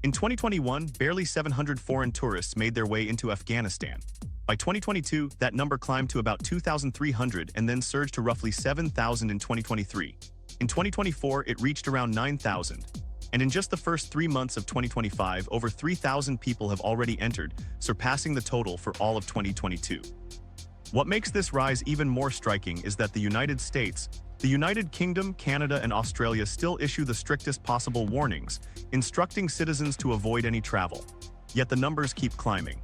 In 2021, barely 700 foreign tourists made their way into Afghanistan. By 2022, that number climbed to about 2,300 and then surged to roughly 7,000 in 2023. In 2024, it reached around 9,000. And in just the first 3 months of 2025, over 3,000 people have already entered, surpassing the total for all of 2022. What makes this rise even more striking is that the United States, the United Kingdom, Canada, and Australia still issue the strictest possible warnings, instructing citizens to avoid any travel. Yet the numbers keep climbing.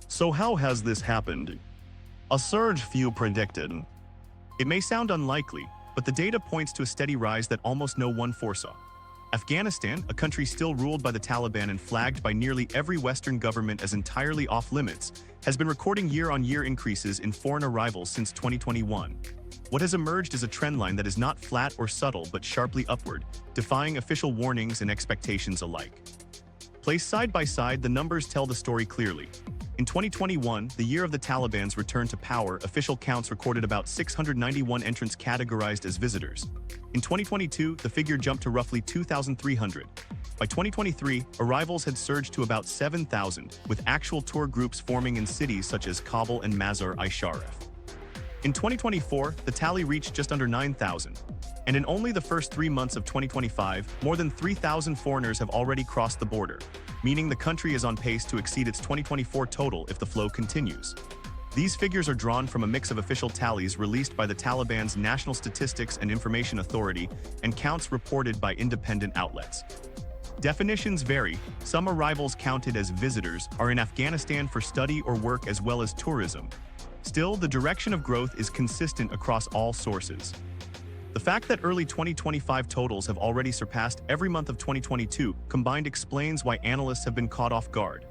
So how has this happened? A surge few predicted. It may sound unlikely, but the data points to a steady rise that almost no one foresaw. Afghanistan, a country still ruled by the Taliban and flagged by nearly every Western government as entirely off-limits, has been recording year-on-year increases in foreign arrivals since 2021. What has emerged is a trendline that is not flat or subtle but sharply upward, defying official warnings and expectations alike. Placed side by side, the numbers tell the story clearly. In 2021, the year of the Taliban's return to power, official counts recorded about 691 entrants categorized as visitors. In 2022, the figure jumped to roughly 2,300. By 2023, arrivals had surged to about 7,000, with actual tour groups forming in cities such as Kabul and Mazar-i-Sharif. In 2024, the tally reached just under 9,000. And in only the first 3 months of 2025, more than 3,000 foreigners have already crossed the border, meaning the country is on pace to exceed its 2024 total if the flow continues. These figures are drawn from a mix of official tallies released by the Taliban's National Statistics and Information Authority and counts reported by independent outlets. Definitions vary. Some arrivals counted as visitors are in Afghanistan for study or work as well as tourism. Still, the direction of growth is consistent across all sources. The fact that early 2025 totals have already surpassed every month of 2022 combined explains why analysts have been caught off guard.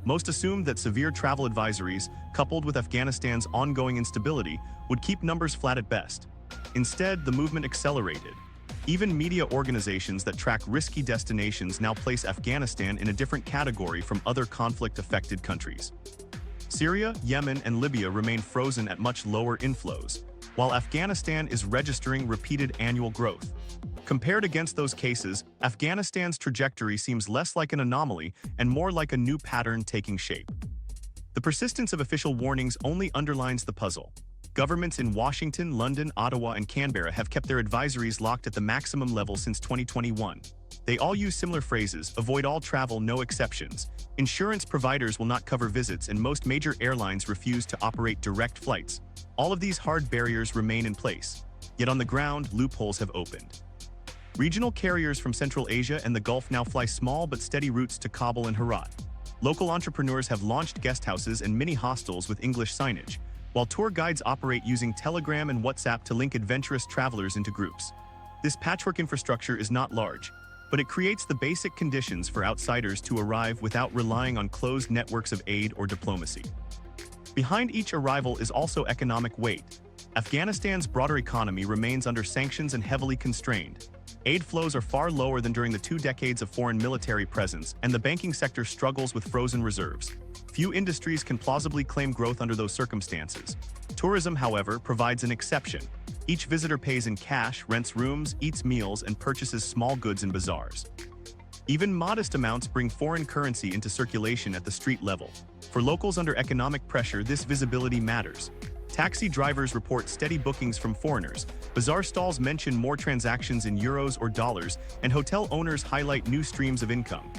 Most assumed that severe travel advisories, coupled with Afghanistan's ongoing instability, would keep numbers flat at best. Instead, the movement accelerated. Even media organizations that track risky destinations now place Afghanistan in a different category from other conflict-affected countries. Syria, Yemen, and Libya remain frozen at much lower inflows, while Afghanistan is registering repeated annual growth. Compared against those cases, Afghanistan's trajectory seems less like an anomaly and more like a new pattern taking shape. The persistence of official warnings only underlines the puzzle. Governments in Washington, London, Ottawa, and Canberra have kept their advisories locked at the maximum level since 2021. They all use similar phrases: avoid all travel, no exceptions. Insurance providers will not cover visits, and most major airlines refuse to operate direct flights. All of these hard barriers remain in place. Yet on the ground, loopholes have opened. Regional carriers from Central Asia and the Gulf now fly small but steady routes to Kabul and Herat. Local entrepreneurs have launched guest houses and mini hostels with English signage, while tour guides operate using Telegram and WhatsApp to link adventurous travelers into groups. This patchwork infrastructure is not large, but it creates the basic conditions for outsiders to arrive without relying on closed networks of aid or diplomacy. Behind each arrival is also economic weight. Afghanistan's broader economy remains under sanctions and heavily constrained. Aid flows are far lower than during the 2 decades of foreign military presence, and the banking sector struggles with frozen reserves. Few industries can plausibly claim growth under those circumstances. Tourism, however, provides an exception. Each visitor pays in cash, rents rooms, eats meals, and purchases small goods in bazaars. Even modest amounts bring foreign currency into circulation at the street level. For locals under economic pressure, this visibility matters. Taxi drivers report steady bookings from foreigners, bazaar stalls mention more transactions in euros or dollars, and hotel owners highlight new streams of income.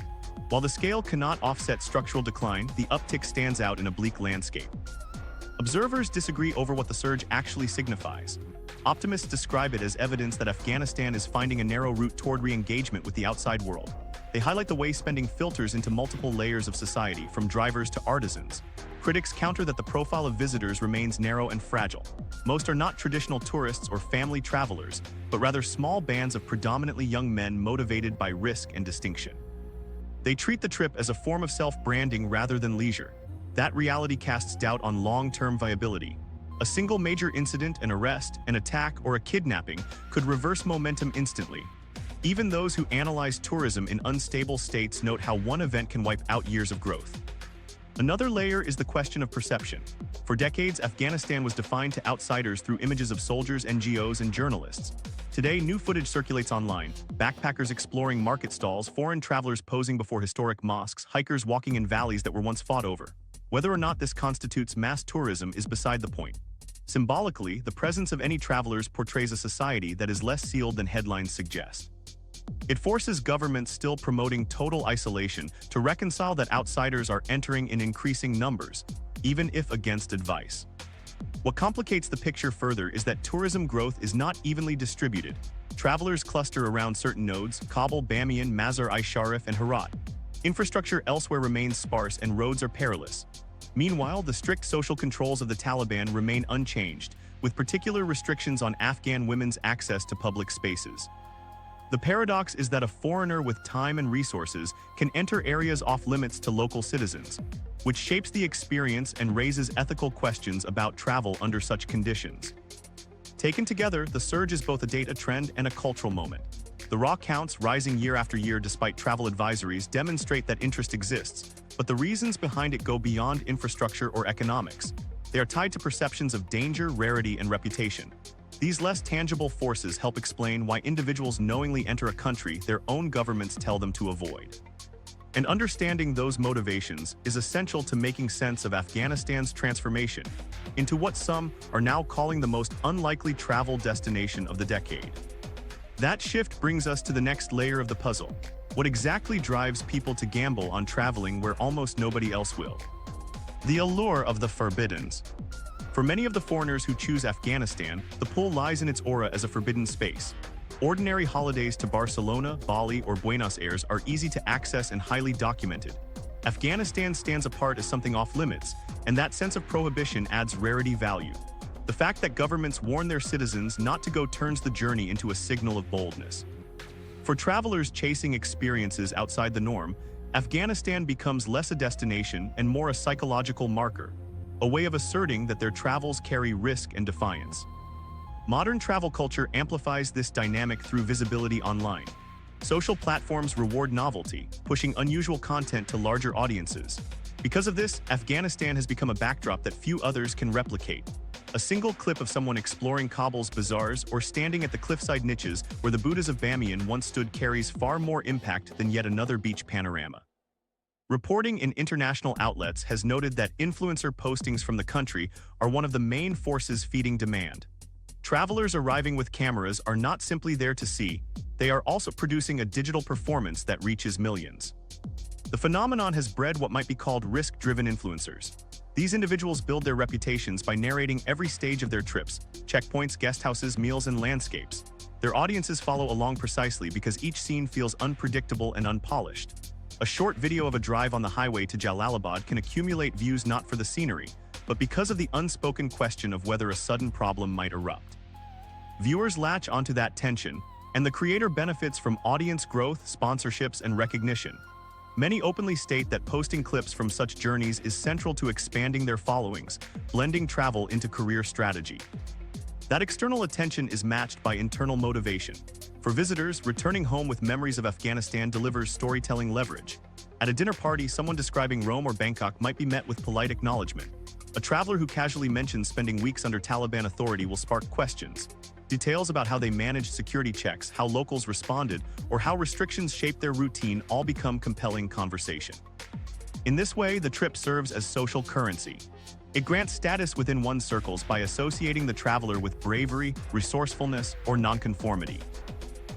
While the scale cannot offset structural decline, the uptick stands out in a bleak landscape. Observers disagree over what the surge actually signifies. Optimists describe it as evidence that Afghanistan is finding a narrow route toward re-engagement with the outside world. They highlight the way spending filters into multiple layers of society, from drivers to artisans. Critics counter that the profile of visitors remains narrow and fragile. Most are not traditional tourists or family travelers, but rather small bands of predominantly young men motivated by risk and distinction. They treat the trip as a form of self-branding rather than leisure. That reality casts doubt on long-term viability. A single major incident, an arrest, an attack, or a kidnapping could reverse momentum instantly. Even those who analyze tourism in unstable states note how one event can wipe out years of growth. Another layer is the question of perception. For decades, Afghanistan was defined to outsiders through images of soldiers, NGOs, and journalists. Today, new footage circulates online. Backpackers exploring market stalls, foreign travelers posing before historic mosques, hikers walking in valleys that were once fought over. Whether or not this constitutes mass tourism is beside the point. Symbolically, the presence of any travelers portrays a society that is less sealed than headlines suggest. It forces governments still promoting total isolation to reconcile that outsiders are entering in increasing numbers, even if against advice. What complicates the picture further is that tourism growth is not evenly distributed. Travelers cluster around certain nodes: Kabul, Bamiyan, Mazar-i-Sharif, and Herat. Infrastructure elsewhere remains sparse and roads are perilous. Meanwhile, the strict social controls of the Taliban remain unchanged, with particular restrictions on Afghan women's access to public spaces. The paradox is that a foreigner with time and resources can enter areas off-limits to local citizens, which shapes the experience and raises ethical questions about travel under such conditions. Taken together, the surge is both a data trend and a cultural moment. The raw counts, rising year after year despite travel advisories, demonstrate that interest exists, but the reasons behind it go beyond infrastructure or economics. They are tied to perceptions of danger, rarity, and reputation. These less tangible forces help explain why individuals knowingly enter a country their own governments tell them to avoid. And understanding those motivations is essential to making sense of Afghanistan's transformation into what some are now calling the most unlikely travel destination of the decade. That shift brings us to the next layer of the puzzle. What exactly drives people to gamble on traveling where almost nobody else will? The allure of the forbiddens. For many of the foreigners who choose Afghanistan, the pull lies in its aura as a forbidden space. Ordinary holidays to Barcelona, Bali, or Buenos Aires are easy to access and highly documented. Afghanistan stands apart as something off-limits, and that sense of prohibition adds rarity value. The fact that governments warn their citizens not to go turns the journey into a signal of boldness. For travelers chasing experiences outside the norm, Afghanistan becomes less a destination and more a psychological marker, a way of asserting that their travels carry risk and defiance. Modern travel culture amplifies this dynamic through visibility online. Social platforms reward novelty, pushing unusual content to larger audiences. Because of this, Afghanistan has become a backdrop that few others can replicate. A single clip of someone exploring Kabul's bazaars or standing at the cliffside niches where the Buddhas of Bamiyan once stood carries far more impact than yet another beach panorama. Reporting in international outlets has noted that influencer postings from the country are one of the main forces feeding demand. Travelers arriving with cameras are not simply there to see, they are also producing a digital performance that reaches millions. The phenomenon has bred what might be called risk-driven influencers. These individuals build their reputations by narrating every stage of their trips: checkpoints, guest houses, meals, and landscapes. Their audiences follow along precisely because each scene feels unpredictable and unpolished. A short video of a drive on the highway to Jalalabad can accumulate views not for the scenery, but because of the unspoken question of whether a sudden problem might erupt. Viewers latch onto that tension, and the creator benefits from audience growth, sponsorships, and recognition. Many openly state that posting clips from such journeys is central to expanding their followings, blending travel into career strategy. That external attention is matched by internal motivation. For visitors, returning home with memories of Afghanistan delivers storytelling leverage. At a dinner party, someone describing Rome or Bangkok might be met with polite acknowledgement. A traveler who casually mentions spending weeks under Taliban authority will spark questions. Details about how they managed security checks, how locals responded, or how restrictions shaped their routine all become compelling conversation. In this way, the trip serves as social currency. It grants status within one's circles by associating the traveler with bravery, resourcefulness, or nonconformity.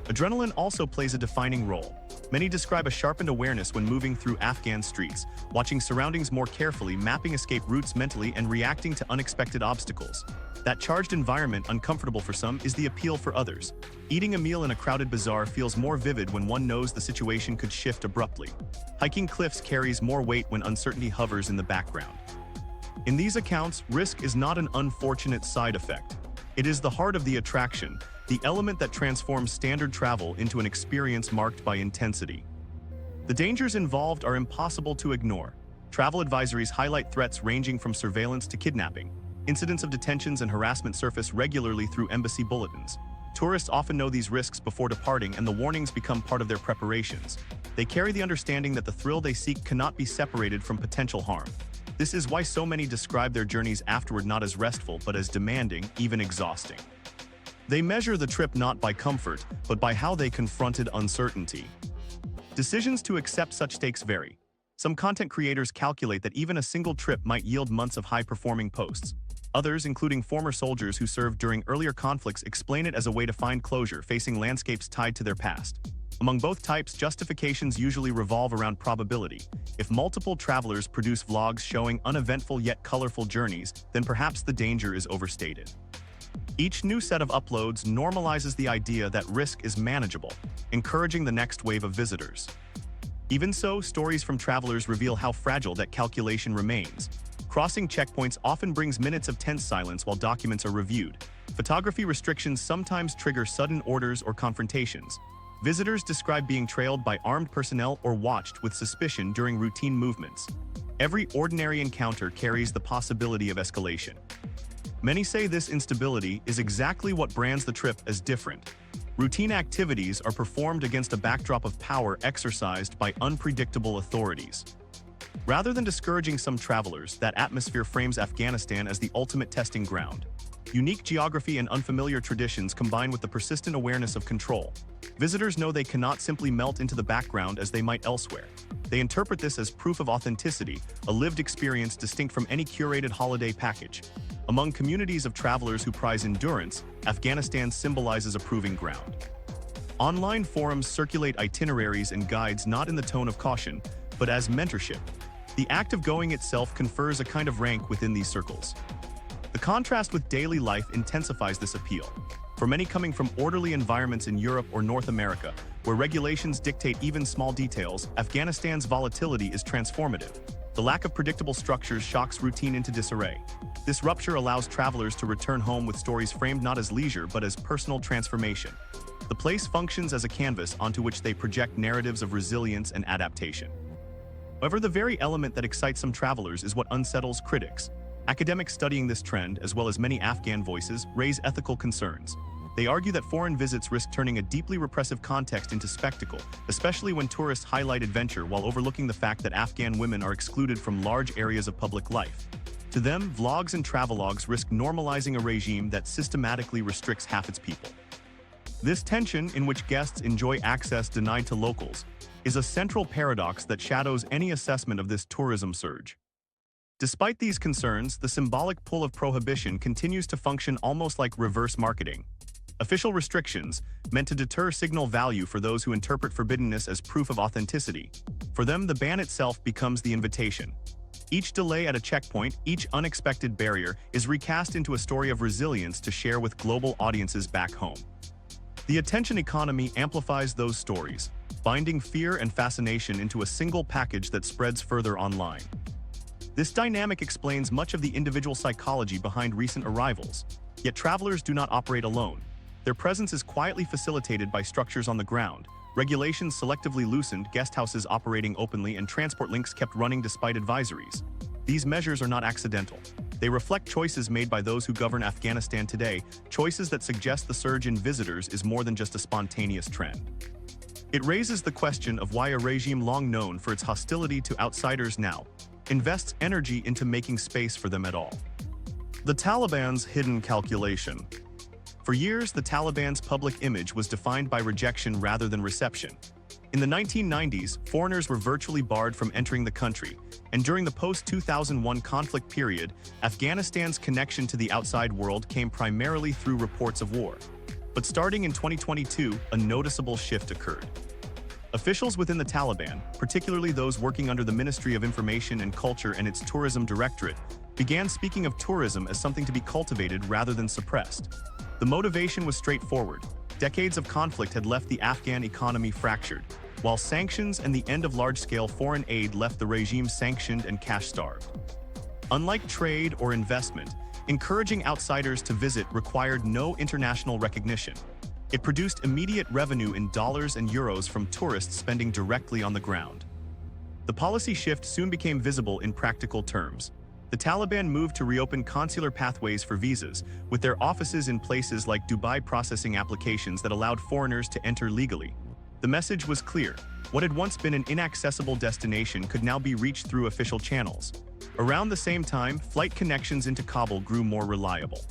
Adrenaline also plays a defining role. Many describe a sharpened awareness when moving through Afghan streets, watching surroundings more carefully, mapping escape routes mentally, and reacting to unexpected obstacles. That charged environment, uncomfortable for some, is the appeal for others. Eating a meal in a crowded bazaar feels more vivid when one knows the situation could shift abruptly. Hiking cliffs carries more weight when uncertainty hovers in the background. In these accounts, risk is not an unfortunate side effect. It is the heart of the attraction, the element that transforms standard travel into an experience marked by intensity. The dangers involved are impossible to ignore. Travel advisories highlight threats ranging from surveillance to kidnapping. Incidents of detentions and harassment surface regularly through embassy bulletins. Tourists often know these risks before departing, and the warnings become part of their preparations. They carry the understanding that the thrill they seek cannot be separated from potential harm. This is why so many describe their journeys afterward not as restful but as demanding, even exhausting. They measure the trip not by comfort, but by how they confronted uncertainty. Decisions to accept such stakes vary. Some content creators calculate that even a single trip might yield months of high-performing posts. Others, including former soldiers who served during earlier conflicts, explain it as a way to find closure facing landscapes tied to their past. Among both types, justifications usually revolve around probability. If multiple travelers produce vlogs showing uneventful yet colorful journeys, then perhaps the danger is overstated. Each new set of uploads normalizes the idea that risk is manageable, encouraging the next wave of visitors. Even so, stories from travelers reveal how fragile that calculation remains. Crossing checkpoints often brings minutes of tense silence while documents are reviewed. Photography restrictions sometimes trigger sudden orders or confrontations. Visitors describe being trailed by armed personnel or watched with suspicion during routine movements. Every ordinary encounter carries the possibility of escalation. Many say this instability is exactly what brands the trip as different. Routine activities are performed against a backdrop of power exercised by unpredictable authorities. Rather than discouraging some travelers, that atmosphere frames Afghanistan as the ultimate testing ground. Unique geography and unfamiliar traditions combine with the persistent awareness of control. Visitors know they cannot simply melt into the background as they might elsewhere. They interpret this as proof of authenticity, a lived experience distinct from any curated holiday package. Among communities of travelers who prize endurance, Afghanistan symbolizes a proving ground. Online forums circulate itineraries and guides not in the tone of caution, but as mentorship. The act of going itself confers a kind of rank within these circles. The contrast with daily life intensifies this appeal. For many coming from orderly environments in Europe or North America, where regulations dictate even small details, Afghanistan's volatility is transformative. The lack of predictable structures shocks routine into disarray. This rupture allows travelers to return home with stories framed not as leisure but as personal transformation. The place functions as a canvas onto which they project narratives of resilience and adaptation. However, the very element that excites some travelers is what unsettles critics. Academics studying this trend, as well as many Afghan voices, raise ethical concerns. They argue that foreign visits risk turning a deeply repressive context into spectacle, especially when tourists highlight adventure while overlooking the fact that Afghan women are excluded from large areas of public life. To them, vlogs and travelogues risk normalizing a regime that systematically restricts half its people. This tension, in which guests enjoy access denied to locals, is a central paradox that shadows any assessment of this tourism surge. Despite these concerns, the symbolic pull of prohibition continues to function almost like reverse marketing. Official restrictions, meant to deter signal value for those who interpret forbiddenness as proof of authenticity. For them, the ban itself becomes the invitation. Each delay at a checkpoint, each unexpected barrier, is recast into a story of resilience to share with global audiences back home. The attention economy amplifies those stories, binding fear and fascination into a single package that spreads further online. This dynamic explains much of the individual psychology behind recent arrivals. Yet travelers do not operate alone. Their presence is quietly facilitated by structures on the ground, regulations selectively loosened, guest houses operating openly, and transport links kept running despite advisories. These measures are not accidental. They reflect choices made by those who govern Afghanistan today, choices that suggest the surge in visitors is more than just a spontaneous trend. It raises the question of why a regime long known for its hostility to outsiders now invests energy into making space for them at all. The Taliban's hidden calculation. For years, the Taliban's public image was defined by rejection rather than reception. In the 1990s, foreigners were virtually barred from entering the country, and during the post-2001 conflict period, Afghanistan's connection to the outside world came primarily through reports of war. But starting in 2022, a noticeable shift occurred. Officials within the Taliban, particularly those working under the Ministry of Information and Culture and its Tourism Directorate, began speaking of tourism as something to be cultivated rather than suppressed. The motivation was straightforward. Decades of conflict had left the Afghan economy fractured, while sanctions and the end of large-scale foreign aid left the regime sanctioned and cash-starved. Unlike trade or investment, encouraging outsiders to visit required no international recognition. It produced immediate revenue in dollars and euros from tourists spending directly on the ground. The policy shift soon became visible in practical terms. The Taliban moved to reopen consular pathways for visas, with their offices in places like Dubai processing applications that allowed foreigners to enter legally. The message was clear. What had once been an inaccessible destination could now be reached through official channels. Around the same time, flight connections into Kabul grew more reliable.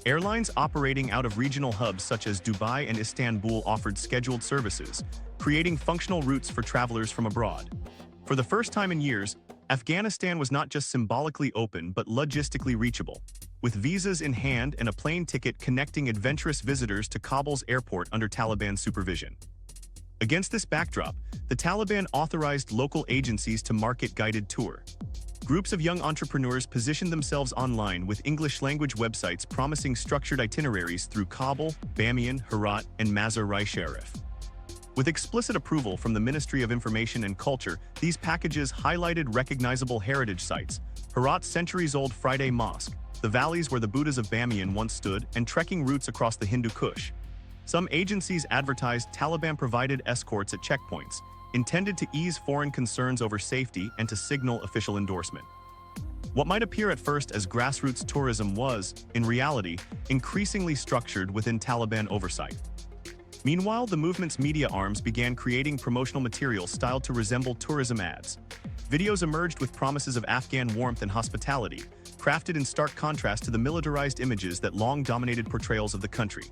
Airlines operating out of regional hubs such as Dubai and Istanbul offered scheduled services, creating functional routes for travelers from abroad. For the first time in years, Afghanistan was not just symbolically open but logistically reachable, with visas in hand and a plane ticket connecting adventurous visitors to Kabul's airport under Taliban supervision. Against this backdrop, the Taliban authorized local agencies to market guided tour. Groups of young entrepreneurs positioned themselves online with English-language websites promising structured itineraries through Kabul, Bamiyan, Herat, and Mazar-i-Sharif. With explicit approval from the Ministry of Information and Culture, these packages highlighted recognizable heritage sites: Herat's centuries-old Friday Mosque, the valleys where the Buddhas of Bamiyan once stood, and trekking routes across the Hindu Kush. Some agencies advertised Taliban-provided escorts at checkpoints, intended to ease foreign concerns over safety and to signal official endorsement. What might appear at first as grassroots tourism was, in reality, increasingly structured within Taliban oversight. Meanwhile, the movement's media arms began creating promotional materials styled to resemble tourism ads. Videos emerged with promises of Afghan warmth and hospitality, crafted in stark contrast to the militarized images that long dominated portrayals of the country.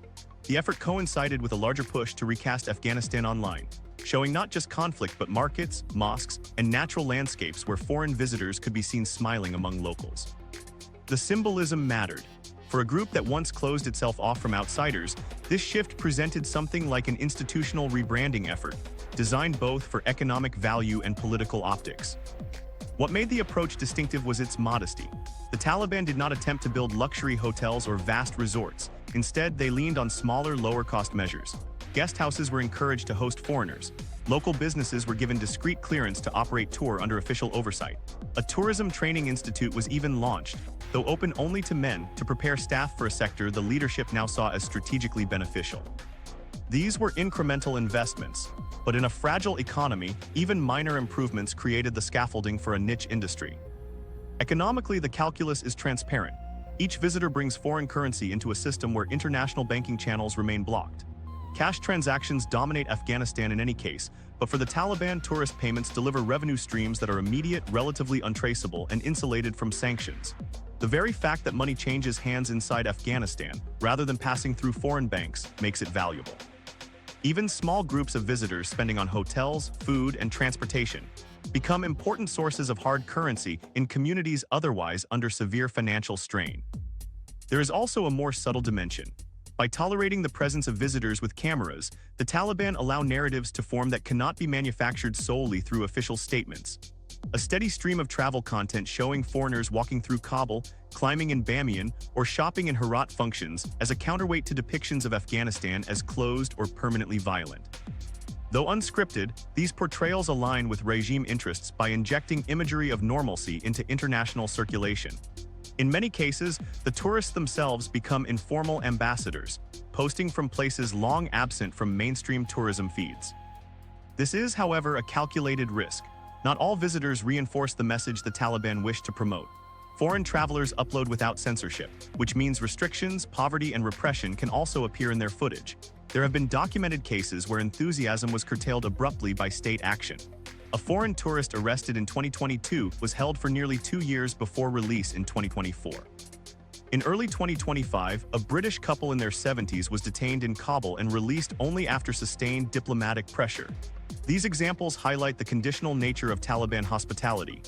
The effort coincided with a larger push to recast Afghanistan online, showing not just conflict but markets, mosques, and natural landscapes where foreign visitors could be seen smiling among locals. The symbolism mattered. For a group that once closed itself off from outsiders, this shift presented something like an institutional rebranding effort, designed both for economic value and political optics. What made the approach distinctive was its modesty. The Taliban did not attempt to build luxury hotels or vast resorts. Instead, they leaned on smaller, lower-cost measures. Guest houses were encouraged to host foreigners. Local businesses were given discreet clearance to operate tour under official oversight. A tourism training institute was even launched, though open only to men, to prepare staff for a sector the leadership now saw as strategically beneficial. These were incremental investments, but in a fragile economy, even minor improvements created the scaffolding for a niche industry. Economically, the calculus is transparent. Each visitor brings foreign currency into a system where international banking channels remain blocked. Cash transactions dominate Afghanistan in any case, but for the Taliban, tourist payments deliver revenue streams that are immediate, relatively untraceable, and insulated from sanctions. The very fact that money changes hands inside Afghanistan, rather than passing through foreign banks, makes it valuable. Even small groups of visitors spending on hotels, food, and transportation become important sources of hard currency in communities otherwise under severe financial strain. There is also a more subtle dimension. By tolerating the presence of visitors with cameras, the Taliban allow narratives to form that cannot be manufactured solely through official statements. A steady stream of travel content showing foreigners walking through Kabul, climbing in Bamiyan, or shopping in Herat functions as a counterweight to depictions of Afghanistan as closed or permanently violent. Though unscripted, these portrayals align with regime interests by injecting imagery of normalcy into international circulation. In many cases, the tourists themselves become informal ambassadors, posting from places long absent from mainstream tourism feeds. This is, however, a calculated risk. Not all visitors reinforce the message the Taliban wish to promote. Foreign travelers upload without censorship, which means restrictions, poverty, and repression can also appear in their footage. There have been documented cases where enthusiasm was curtailed abruptly by state action. A foreign tourist arrested in 2022 was held for nearly 2 years before release in 2024. In early 2025, a British couple in their 70s was detained in Kabul and released only after sustained diplomatic pressure. These examples highlight the conditional nature of Taliban hospitality.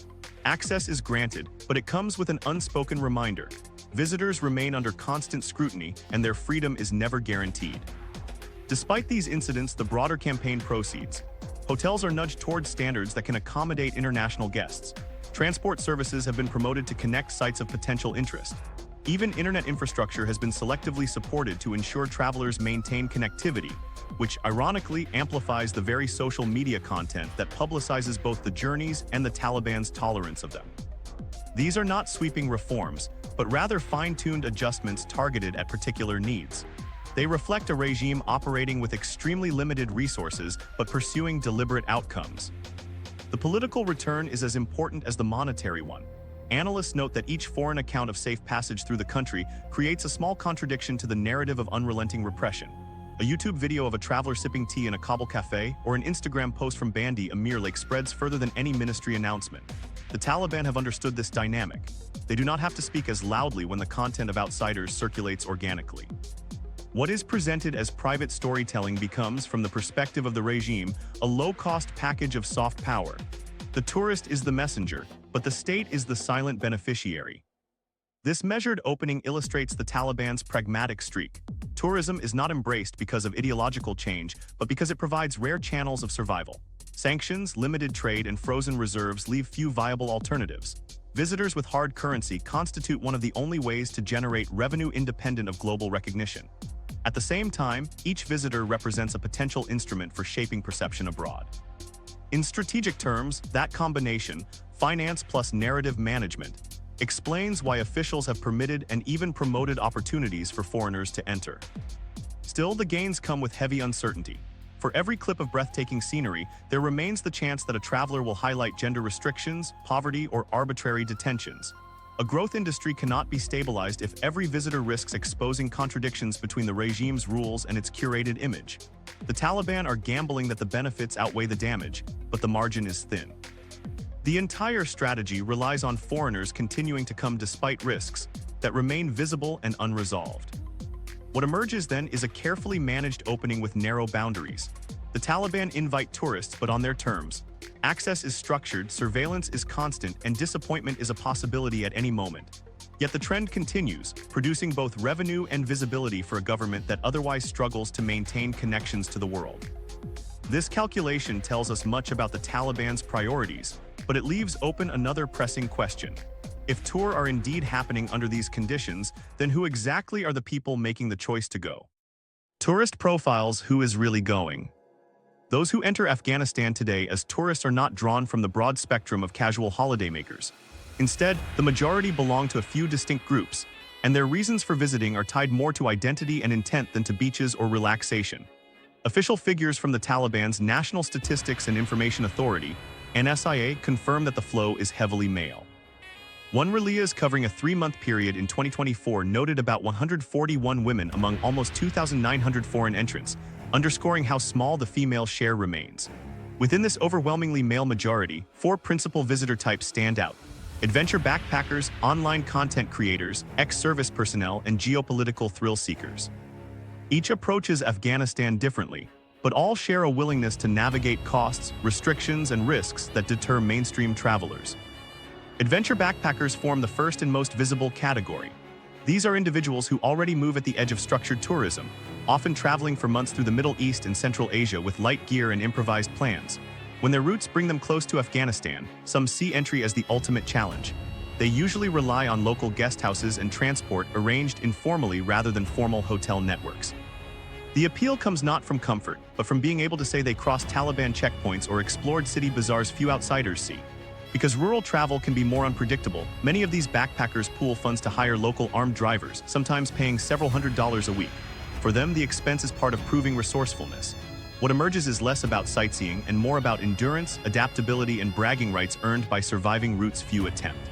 Access is granted, but it comes with an unspoken reminder. Visitors remain under constant scrutiny, and their freedom is never guaranteed. Despite these incidents, the broader campaign proceeds. Hotels are nudged towards standards that can accommodate international guests. Transport services have been promoted to connect sites of potential interest. Even internet infrastructure has been selectively supported to ensure travelers maintain connectivity, which ironically amplifies the very social media content that publicizes both the journeys and the Taliban's tolerance of them. These are not sweeping reforms, but rather fine-tuned adjustments targeted at particular needs. They reflect a regime operating with extremely limited resources but pursuing deliberate outcomes. The political return is as important as the monetary one. Analysts note that each foreign account of safe passage through the country creates a small contradiction to the narrative of unrelenting repression. A YouTube video of a traveler sipping tea in a Kabul cafe or an Instagram post from Bandi Amir Lake spreads further than any ministry announcement. The Taliban have understood this dynamic. They do not have to speak as loudly when the content of outsiders circulates organically. What is presented as private storytelling becomes, from the perspective of the regime, a low-cost package of soft power. The tourist is the messenger, but the state is the silent beneficiary. This measured opening illustrates the Taliban's pragmatic streak. Tourism is not embraced because of ideological change, but because it provides rare channels of survival. Sanctions, limited trade, and frozen reserves leave few viable alternatives. Visitors with hard currency constitute one of the only ways to generate revenue independent of global recognition. At the same time, each visitor represents a potential instrument for shaping perception abroad. In strategic terms, that combination, finance plus narrative management, explains why officials have permitted and even promoted opportunities for foreigners to enter. Still, the gains come with heavy uncertainty. For every clip of breathtaking scenery, there remains the chance that a traveler will highlight gender restrictions, poverty, or arbitrary detentions. A growth industry cannot be stabilized if every visitor risks exposing contradictions between the regime's rules and its curated image. The Taliban are gambling that the benefits outweigh the damage, but the margin is thin. The entire strategy relies on foreigners continuing to come despite risks that remain visible and unresolved. What emerges then is a carefully managed opening with narrow boundaries. The Taliban invite tourists, but on their terms. Access is structured, surveillance is constant, and disappointment is a possibility at any moment. Yet the trend continues, producing both revenue and visibility for a government that otherwise struggles to maintain connections to the world. This calculation tells us much about the Taliban's priorities, but it leaves open another pressing question. If tours are indeed happening under these conditions, then who exactly are the people making the choice to go? Tourist profiles: who is really going? Those who enter Afghanistan today as tourists are not drawn from the broad spectrum of casual holidaymakers. Instead, the majority belong to a few distinct groups, and their reasons for visiting are tied more to identity and intent than to beaches or relaxation. Official figures from the Taliban's National Statistics and Information Authority, NSIA, confirm that the flow is heavily male. One release covering a 3-month period in 2024 noted about 141 women among almost 2,900 foreign entrants, underscoring how small the female share remains. Within this overwhelmingly male majority, 4 principal visitor types stand out: adventure backpackers, online content creators, ex-service personnel, and geopolitical thrill seekers. Each approaches Afghanistan differently, but all share a willingness to navigate costs, restrictions, and risks that deter mainstream travelers. Adventure backpackers form the first and most visible category. These are individuals who already move at the edge of structured tourism, often traveling for months through the Middle East and Central Asia with light gear and improvised plans. When their routes bring them close to Afghanistan, some see entry as the ultimate challenge. They usually rely on local guest houses and transport arranged informally rather than formal hotel networks. The appeal comes not from comfort, but from being able to say they crossed Taliban checkpoints or explored city bazaars few outsiders see. Because rural travel can be more unpredictable, many of these backpackers pool funds to hire local armed drivers, sometimes paying several $100s a week. For them, the expense is part of proving resourcefulness. What emerges is less about sightseeing and more about endurance, adaptability, and bragging rights earned by surviving routes few attempt.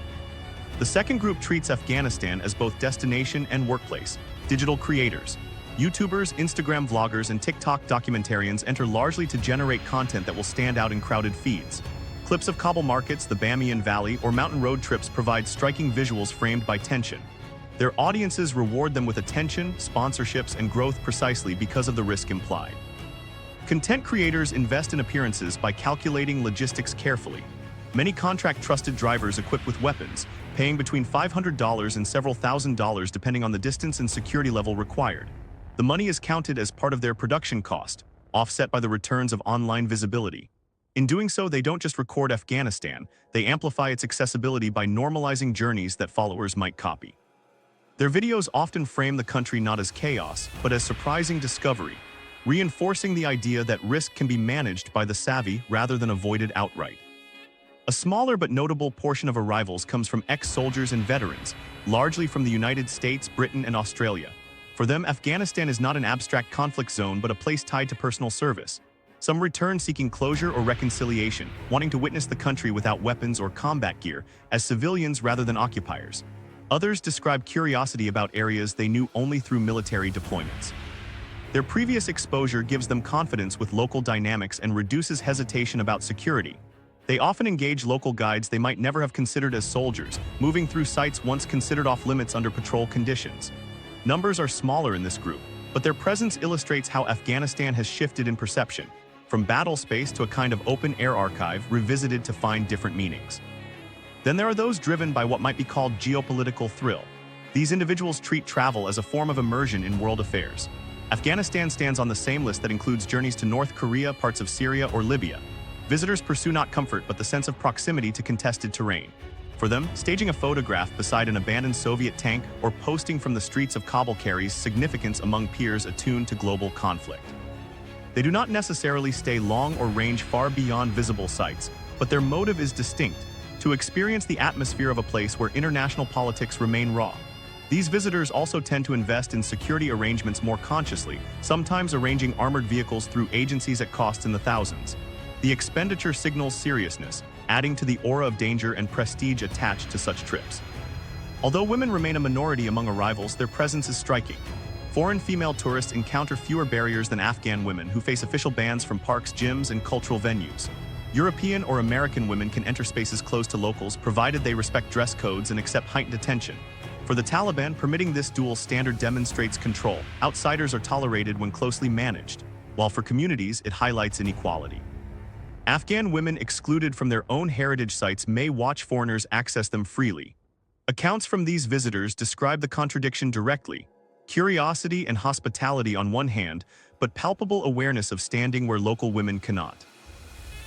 The second group treats Afghanistan as both destination and workplace. Digital creators, YouTubers, Instagram vloggers, and TikTok documentarians enter largely to generate content that will stand out in crowded feeds. Clips of Kabul markets, the Bamiyan Valley, or mountain road trips provide striking visuals framed by tension. Their audiences reward them with attention, sponsorships, and growth precisely because of the risk implied. Content creators invest in appearances by calculating logistics carefully. Many contract trusted drivers equipped with weapons, paying between $500 and several $1,000s depending on the distance and security level required. The money is counted as part of their production cost, offset by the returns of online visibility. In doing so, they don't just record Afghanistan, they amplify its accessibility by normalizing journeys that followers might copy. Their videos often frame the country not as chaos, but as surprising discovery, reinforcing the idea that risk can be managed by the savvy rather than avoided outright. A smaller but notable portion of arrivals comes from ex-soldiers and veterans, largely from the United States, Britain, and Australia. For them, Afghanistan is not an abstract conflict zone but a place tied to personal service. Some return seeking closure or reconciliation, wanting to witness the country without weapons or combat gear, as civilians rather than occupiers. Others describe curiosity about areas they knew only through military deployments. Their previous exposure gives them confidence with local dynamics and reduces hesitation about security. They often engage local guides they might never have considered as soldiers, moving through sites once considered off-limits under patrol conditions. Numbers are smaller in this group, but their presence illustrates how Afghanistan has shifted in perception, from battle space to a kind of open-air archive revisited to find different meanings. Then there are those driven by what might be called geopolitical thrill. These individuals treat travel as a form of immersion in world affairs. Afghanistan stands on the same list that includes journeys to North Korea, parts of Syria, or Libya. Visitors pursue not comfort but the sense of proximity to contested terrain. For them, staging a photograph beside an abandoned Soviet tank or posting from the streets of Kabul carries significance among peers attuned to global conflict. They do not necessarily stay long or range far beyond visible sites, but their motive is distinct: to experience the atmosphere of a place where international politics remain raw. These visitors also tend to invest in security arrangements more consciously, sometimes arranging armored vehicles through agencies at costs in the thousands. The expenditure signals seriousness, adding to the aura of danger and prestige attached to such trips. Although women remain a minority among arrivals, their presence is striking. Foreign female tourists encounter fewer barriers than Afghan women, who face official bans from parks, gyms, and cultural venues. European or American women can enter spaces closed to locals, provided they respect dress codes and accept heightened attention. For the Taliban, permitting this dual standard demonstrates control. Outsiders are tolerated when closely managed, while for communities, it highlights inequality. Afghan women excluded from their own heritage sites may watch foreigners access them freely. Accounts from these visitors describe the contradiction directly: curiosity and hospitality on one hand, but palpable awareness of standing where local women cannot.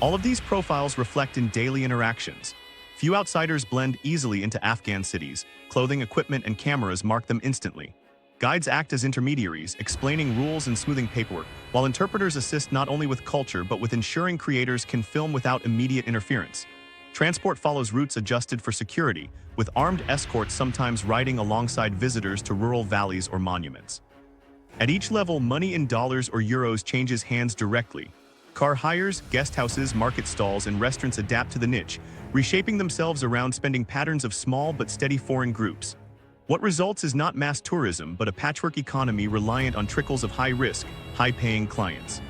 All of these profiles reflect in daily interactions. Few outsiders blend easily into Afghan cities. Clothing, equipment, and cameras mark them instantly. Guides act as intermediaries, explaining rules and smoothing paperwork, while interpreters assist not only with culture but with ensuring creators can film without immediate interference. Transport follows routes adjusted for security, with armed escorts sometimes riding alongside visitors to rural valleys or monuments. At each level, money in dollars or euros changes hands directly. Car hires, guest houses, market stalls, and restaurants adapt to the niche, reshaping themselves around spending patterns of small but steady foreign groups. What results is not mass tourism, but a patchwork economy reliant on trickles of high-risk, high-paying clients.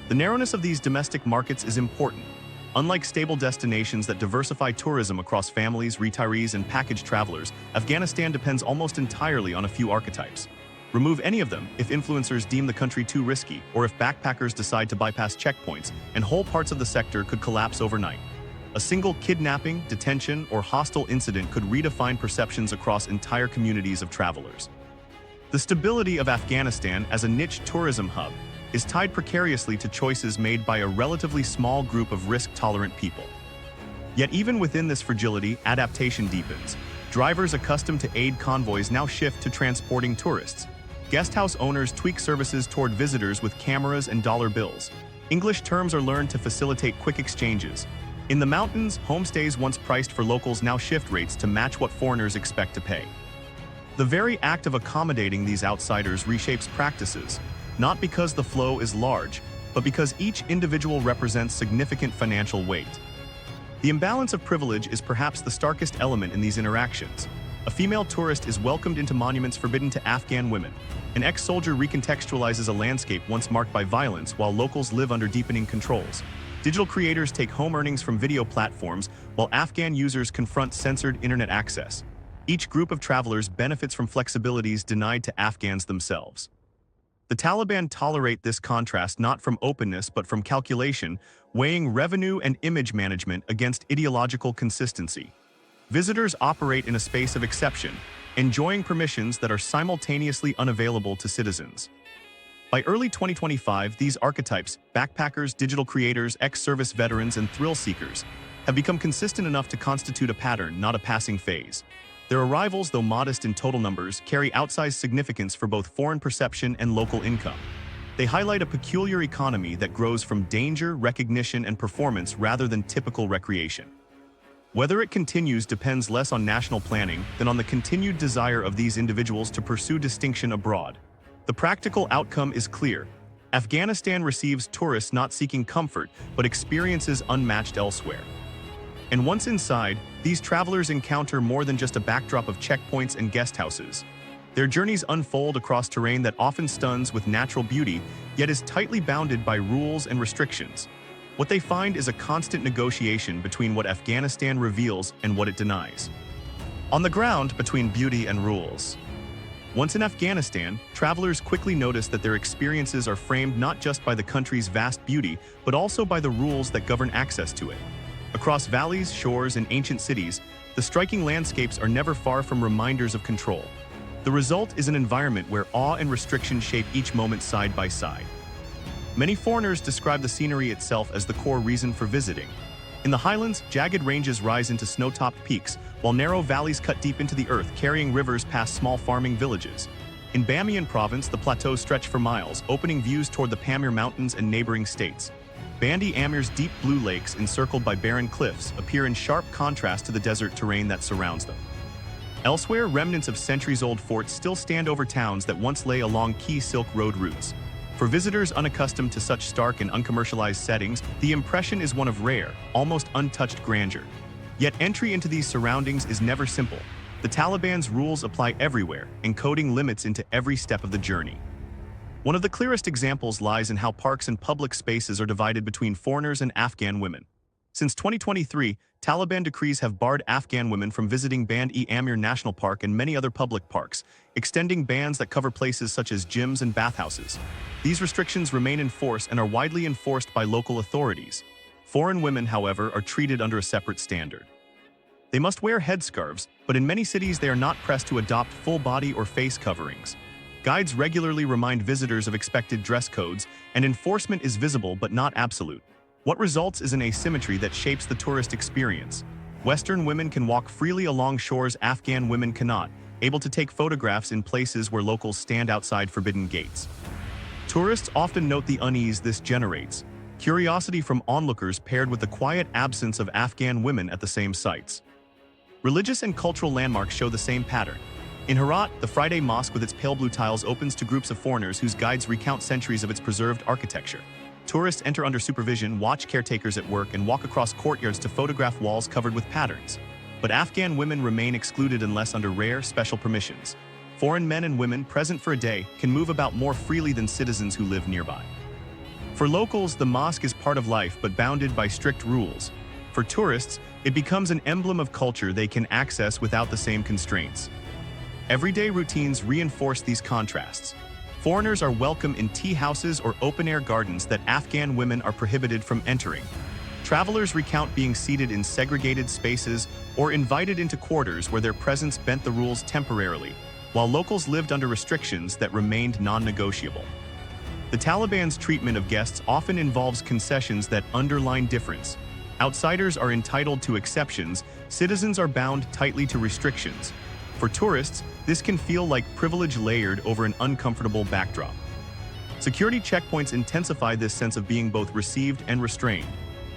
The narrowness of these domestic markets is important. Unlike stable destinations that diversify tourism across families, retirees, and package travelers, Afghanistan depends almost entirely on a few archetypes. Remove any of them if influencers deem the country too risky, or if backpackers decide to bypass checkpoints, and whole parts of the sector could collapse overnight. A single kidnapping, detention, or hostile incident could redefine perceptions across entire communities of travelers. The stability of Afghanistan as a niche tourism hub is tied precariously to choices made by a relatively small group of risk-tolerant people. Yet even within this fragility, adaptation deepens. Drivers accustomed to aid convoys now shift to transporting tourists. Guesthouse owners tweak services toward visitors with cameras and dollar bills. English terms are learned to facilitate quick exchanges. In the mountains, homestays once priced for locals now shift rates to match what foreigners expect to pay. The very act of accommodating these outsiders reshapes practices, not because the flow is large, but because each individual represents significant financial weight. The imbalance of privilege is perhaps the starkest element in these interactions. A female tourist is welcomed into monuments forbidden to Afghan women. An ex-soldier recontextualizes a landscape once marked by violence while locals live under deepening controls. Digital creators take home earnings from video platforms while Afghan users confront censored internet access. Each group of travelers benefits from flexibilities denied to Afghans themselves. The Taliban tolerate this contrast not from openness but from calculation, weighing revenue and image management against ideological consistency. Visitors operate in a space of exception, enjoying permissions that are simultaneously unavailable to citizens. By early 2025, these archetypes, backpackers, digital creators, ex-service veterans, and thrill-seekers, have become consistent enough to constitute a pattern, not a passing phase. Their arrivals, though modest in total numbers, carry outsized significance for both foreign perception and local income. They highlight a peculiar economy that grows from danger, recognition, and performance rather than typical recreation. Whether it continues depends less on national planning than on the continued desire of these individuals to pursue distinction abroad. The practical outcome is clear. Afghanistan receives tourists not seeking comfort, but experiences unmatched elsewhere. And once inside, these travelers encounter more than just a backdrop of checkpoints and guest houses. Their journeys unfold across terrain that often stuns with natural beauty, yet is tightly bounded by rules and restrictions. What they find is a constant negotiation between what Afghanistan reveals and what it denies. On the ground, between beauty and rules. Once in Afghanistan, travelers quickly notice that their experiences are framed not just by the country's vast beauty, but also by the rules that govern access to it. Across valleys, shores, and ancient cities, the striking landscapes are never far from reminders of control. The result is an environment where awe and restriction shape each moment side by side. Many foreigners describe the scenery itself as the core reason for visiting. In the highlands, jagged ranges rise into snow-topped peaks, while narrow valleys cut deep into the earth, carrying rivers past small farming villages. In Bamiyan province, the plateaus stretch for miles, opening views toward the Pamir Mountains and neighboring states. Bandi Amir's deep blue lakes, encircled by barren cliffs, appear in sharp contrast to the desert terrain that surrounds them. Elsewhere, remnants of centuries-old forts still stand over towns that once lay along key Silk Road routes. For visitors unaccustomed to such stark and uncommercialized settings, the impression is one of rare, almost untouched grandeur. Yet entry into these surroundings is never simple. The Taliban's rules apply everywhere, encoding limits into every step of the journey. One of the clearest examples lies in how parks and public spaces are divided between foreigners and Afghan women. Since 2023, Taliban decrees have barred Afghan women from visiting Band-e-Amir National Park and many other public parks, extending bans that cover places such as gyms and bathhouses. These restrictions remain in force and are widely enforced by local authorities. Foreign women, however, are treated under a separate standard. They must wear headscarves, but in many cities they are not pressed to adopt full body or face coverings. Guides regularly remind visitors of expected dress codes, and enforcement is visible but not absolute. What results is an asymmetry that shapes the tourist experience. Western women can walk freely along shores Afghan women cannot, able to take photographs in places where locals stand outside forbidden gates. Tourists often note the unease this generates, curiosity from onlookers paired with the quiet absence of Afghan women at the same sites. Religious and cultural landmarks show the same pattern. In Herat, the Friday Mosque with its pale blue tiles opens to groups of foreigners whose guides recount centuries of its preserved architecture. Tourists enter under supervision, watch caretakers at work, and walk across courtyards to photograph walls covered with patterns. But Afghan women remain excluded unless under rare, special permissions. Foreign men and women, present for a day, can move about more freely than citizens who live nearby. For locals, the mosque is part of life but bounded by strict rules. For tourists, it becomes an emblem of culture they can access without the same constraints. Everyday routines reinforce these contrasts. Foreigners are welcome in tea houses or open-air gardens that Afghan women are prohibited from entering. Travelers recount being seated in segregated spaces or invited into quarters where their presence bent the rules temporarily, while locals lived under restrictions that remained non-negotiable. The Taliban's treatment of guests often involves concessions that underline difference. Outsiders are entitled to exceptions, citizens are bound tightly to restrictions. For tourists, this can feel like privilege layered over an uncomfortable backdrop. Security checkpoints intensify this sense of being both received and restrained.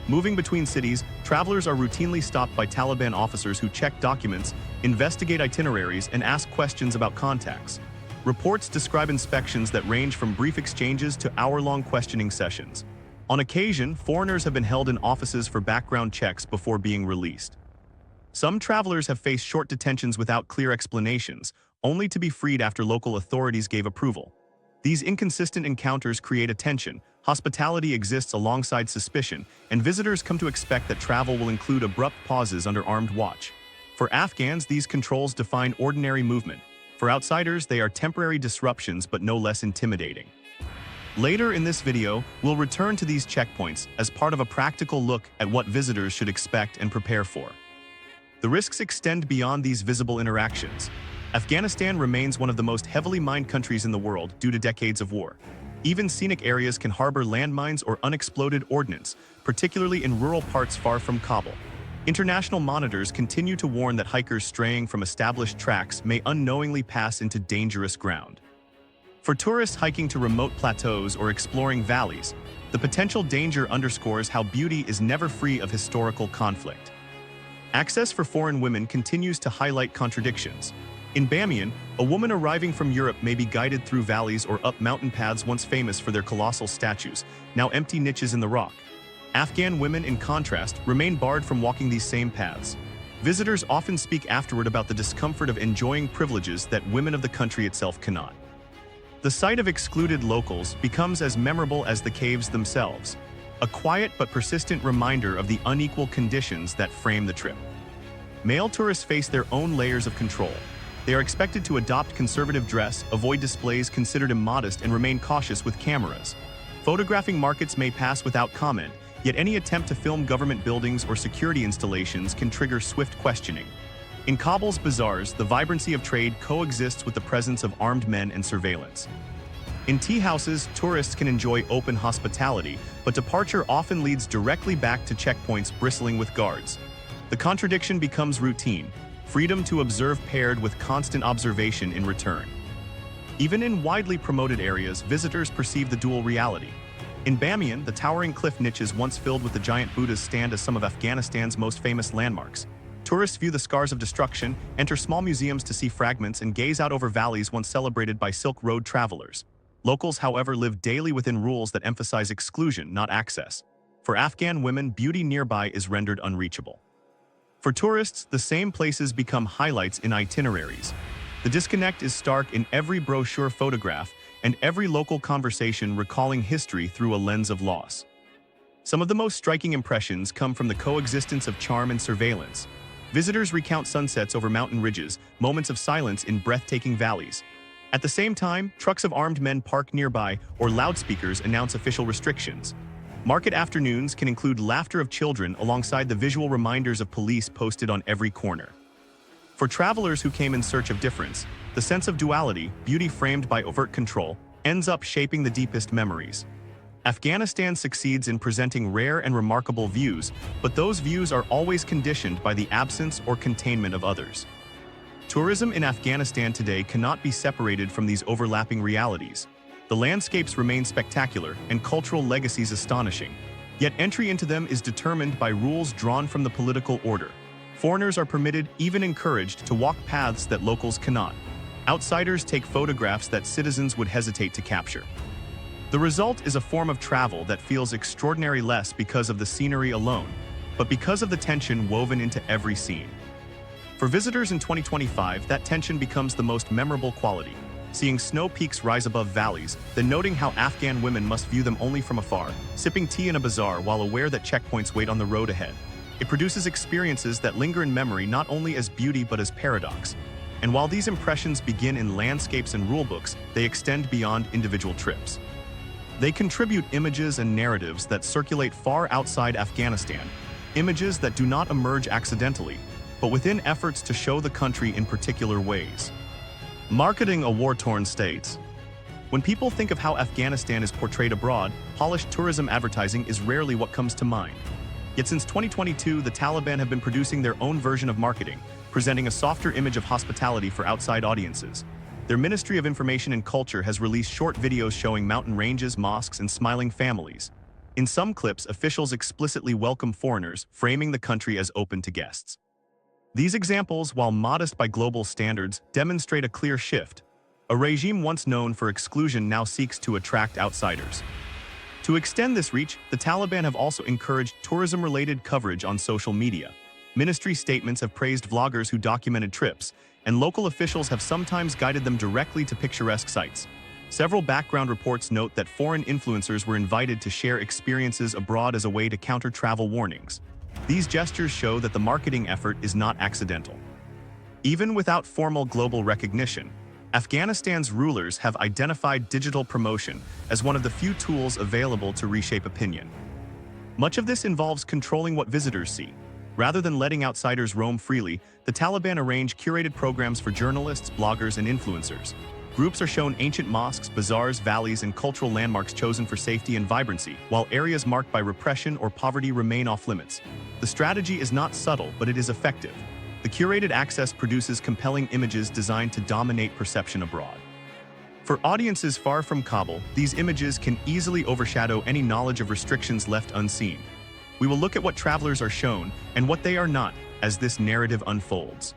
Moving between cities, travelers are routinely stopped by Taliban officers who check documents, investigate itineraries, and ask questions about contacts. Reports describe inspections that range from brief exchanges to hour-long questioning sessions. On occasion, foreigners have been held in offices for background checks before being released. Some travelers have faced short detentions without clear explanations, only to be freed after local authorities gave approval. These inconsistent encounters create a tension. Hospitality exists alongside suspicion, and visitors come to expect that travel will include abrupt pauses under armed watch. For Afghans, these controls define ordinary movement. For outsiders, they are temporary disruptions but no less intimidating. Later in this video, we'll return to these checkpoints as part of a practical look at what visitors should expect and prepare for. The risks extend beyond these visible interactions. Afghanistan remains one of the most heavily mined countries in the world due to decades of war. Even scenic areas can harbor landmines or unexploded ordnance, particularly in rural parts far from Kabul. International monitors continue to warn that hikers straying from established tracks may unknowingly pass into dangerous ground. For tourists hiking to remote plateaus or exploring valleys, the potential danger underscores how beauty is never free of historical conflict. Access for foreign women continues to highlight contradictions. In Bamiyan, a woman arriving from Europe may be guided through valleys or up mountain paths once famous for their colossal statues, now empty niches in the rock. Afghan women, in contrast, remain barred from walking these same paths. Visitors often speak afterward about the discomfort of enjoying privileges that women of the country itself cannot. The sight of excluded locals becomes as memorable as the caves themselves. a quiet but persistent reminder of the unequal conditions that frame the trip. Male tourists face their own layers of control. They are expected to adopt conservative dress, avoid displays considered immodest, and remain cautious with cameras. Photographing markets may pass without comment, yet any attempt to film government buildings or security installations can trigger swift questioning. In Kabul's bazaars, the vibrancy of trade coexists with the presence of armed men and surveillance. In tea houses, tourists can enjoy open hospitality, but departure often leads directly back to checkpoints bristling with guards. The contradiction becomes routine, freedom to observe paired with constant observation in return. Even in widely promoted areas, visitors perceive the dual reality. In Bamiyan, the towering cliff niches once filled with the giant Buddhas stand as some of Afghanistan's most famous landmarks. Tourists view the scars of destruction, enter small museums to see fragments, and gaze out over valleys once celebrated by Silk Road travelers. Locals, however, live daily within rules that emphasize exclusion, not access. For Afghan women, beauty nearby is rendered unreachable. For tourists, the same places become highlights in itineraries. The disconnect is stark in every brochure photograph and every local conversation recalling history through a lens of loss. Some of the most striking impressions come from the coexistence of charm and surveillance. Visitors recount sunsets over mountain ridges, moments of silence in breathtaking valleys. At the same time, trucks of armed men park nearby, or loudspeakers announce official restrictions. Market afternoons can include laughter of children alongside the visual reminders of police posted on every corner. For travelers who came in search of difference, the sense of duality, beauty framed by overt control, ends up shaping the deepest memories. Afghanistan succeeds in presenting rare and remarkable views, but those views are always conditioned by the absence or containment of others. Tourism in Afghanistan today cannot be separated from these overlapping realities. The landscapes remain spectacular and cultural legacies astonishing, yet entry into them is determined by rules drawn from the political order. Foreigners are permitted, even encouraged, to walk paths that locals cannot. Outsiders take photographs that citizens would hesitate to capture. The result is a form of travel that feels extraordinary less because of the scenery alone, but because of the tension woven into every scene. For visitors in 2025, that tension becomes the most memorable quality, seeing snow peaks rise above valleys, then noting how Afghan women must view them only from afar, sipping tea in a bazaar while aware that checkpoints wait on the road ahead. It produces experiences that linger in memory not only as beauty but as paradox. And while these impressions begin in landscapes and rulebooks, they extend beyond individual trips. They contribute images and narratives that circulate far outside Afghanistan, images that do not emerge accidentally, but within efforts to show the country in particular ways. Marketing a war-torn state. When people think of how Afghanistan is portrayed abroad, polished tourism advertising is rarely what comes to mind. Yet since 2022, the Taliban have been producing their own version of marketing, presenting a softer image of hospitality for outside audiences. Their Ministry of Information and Culture has released short videos showing mountain ranges, mosques, and smiling families. In some clips, officials explicitly welcome foreigners, framing the country as open to guests. These examples, while modest by global standards, demonstrate a clear shift. A regime once known for exclusion now seeks to attract outsiders. To extend this reach, the Taliban have also encouraged tourism-related coverage on social media. Ministry statements have praised vloggers who documented trips, and local officials have sometimes guided them directly to picturesque sites. Several background reports note that foreign influencers were invited to share experiences abroad as a way to counter travel warnings. These gestures show that the marketing effort is not accidental. Even without formal global recognition, Afghanistan's rulers have identified digital promotion as one of the few tools available to reshape opinion. Much of this involves controlling what visitors see. Rather than letting outsiders roam freely, the Taliban arrange curated programs for journalists, bloggers, and influencers. Groups are shown ancient mosques, bazaars, valleys, and cultural landmarks chosen for safety and vibrancy, while areas marked by repression or poverty remain off-limits. The strategy is not subtle, but it is effective. The curated access produces compelling images designed to dominate perception abroad. For audiences far from Kabul, these images can easily overshadow any knowledge of restrictions left unseen. We will look at what travelers are shown and what they are not as this narrative unfolds.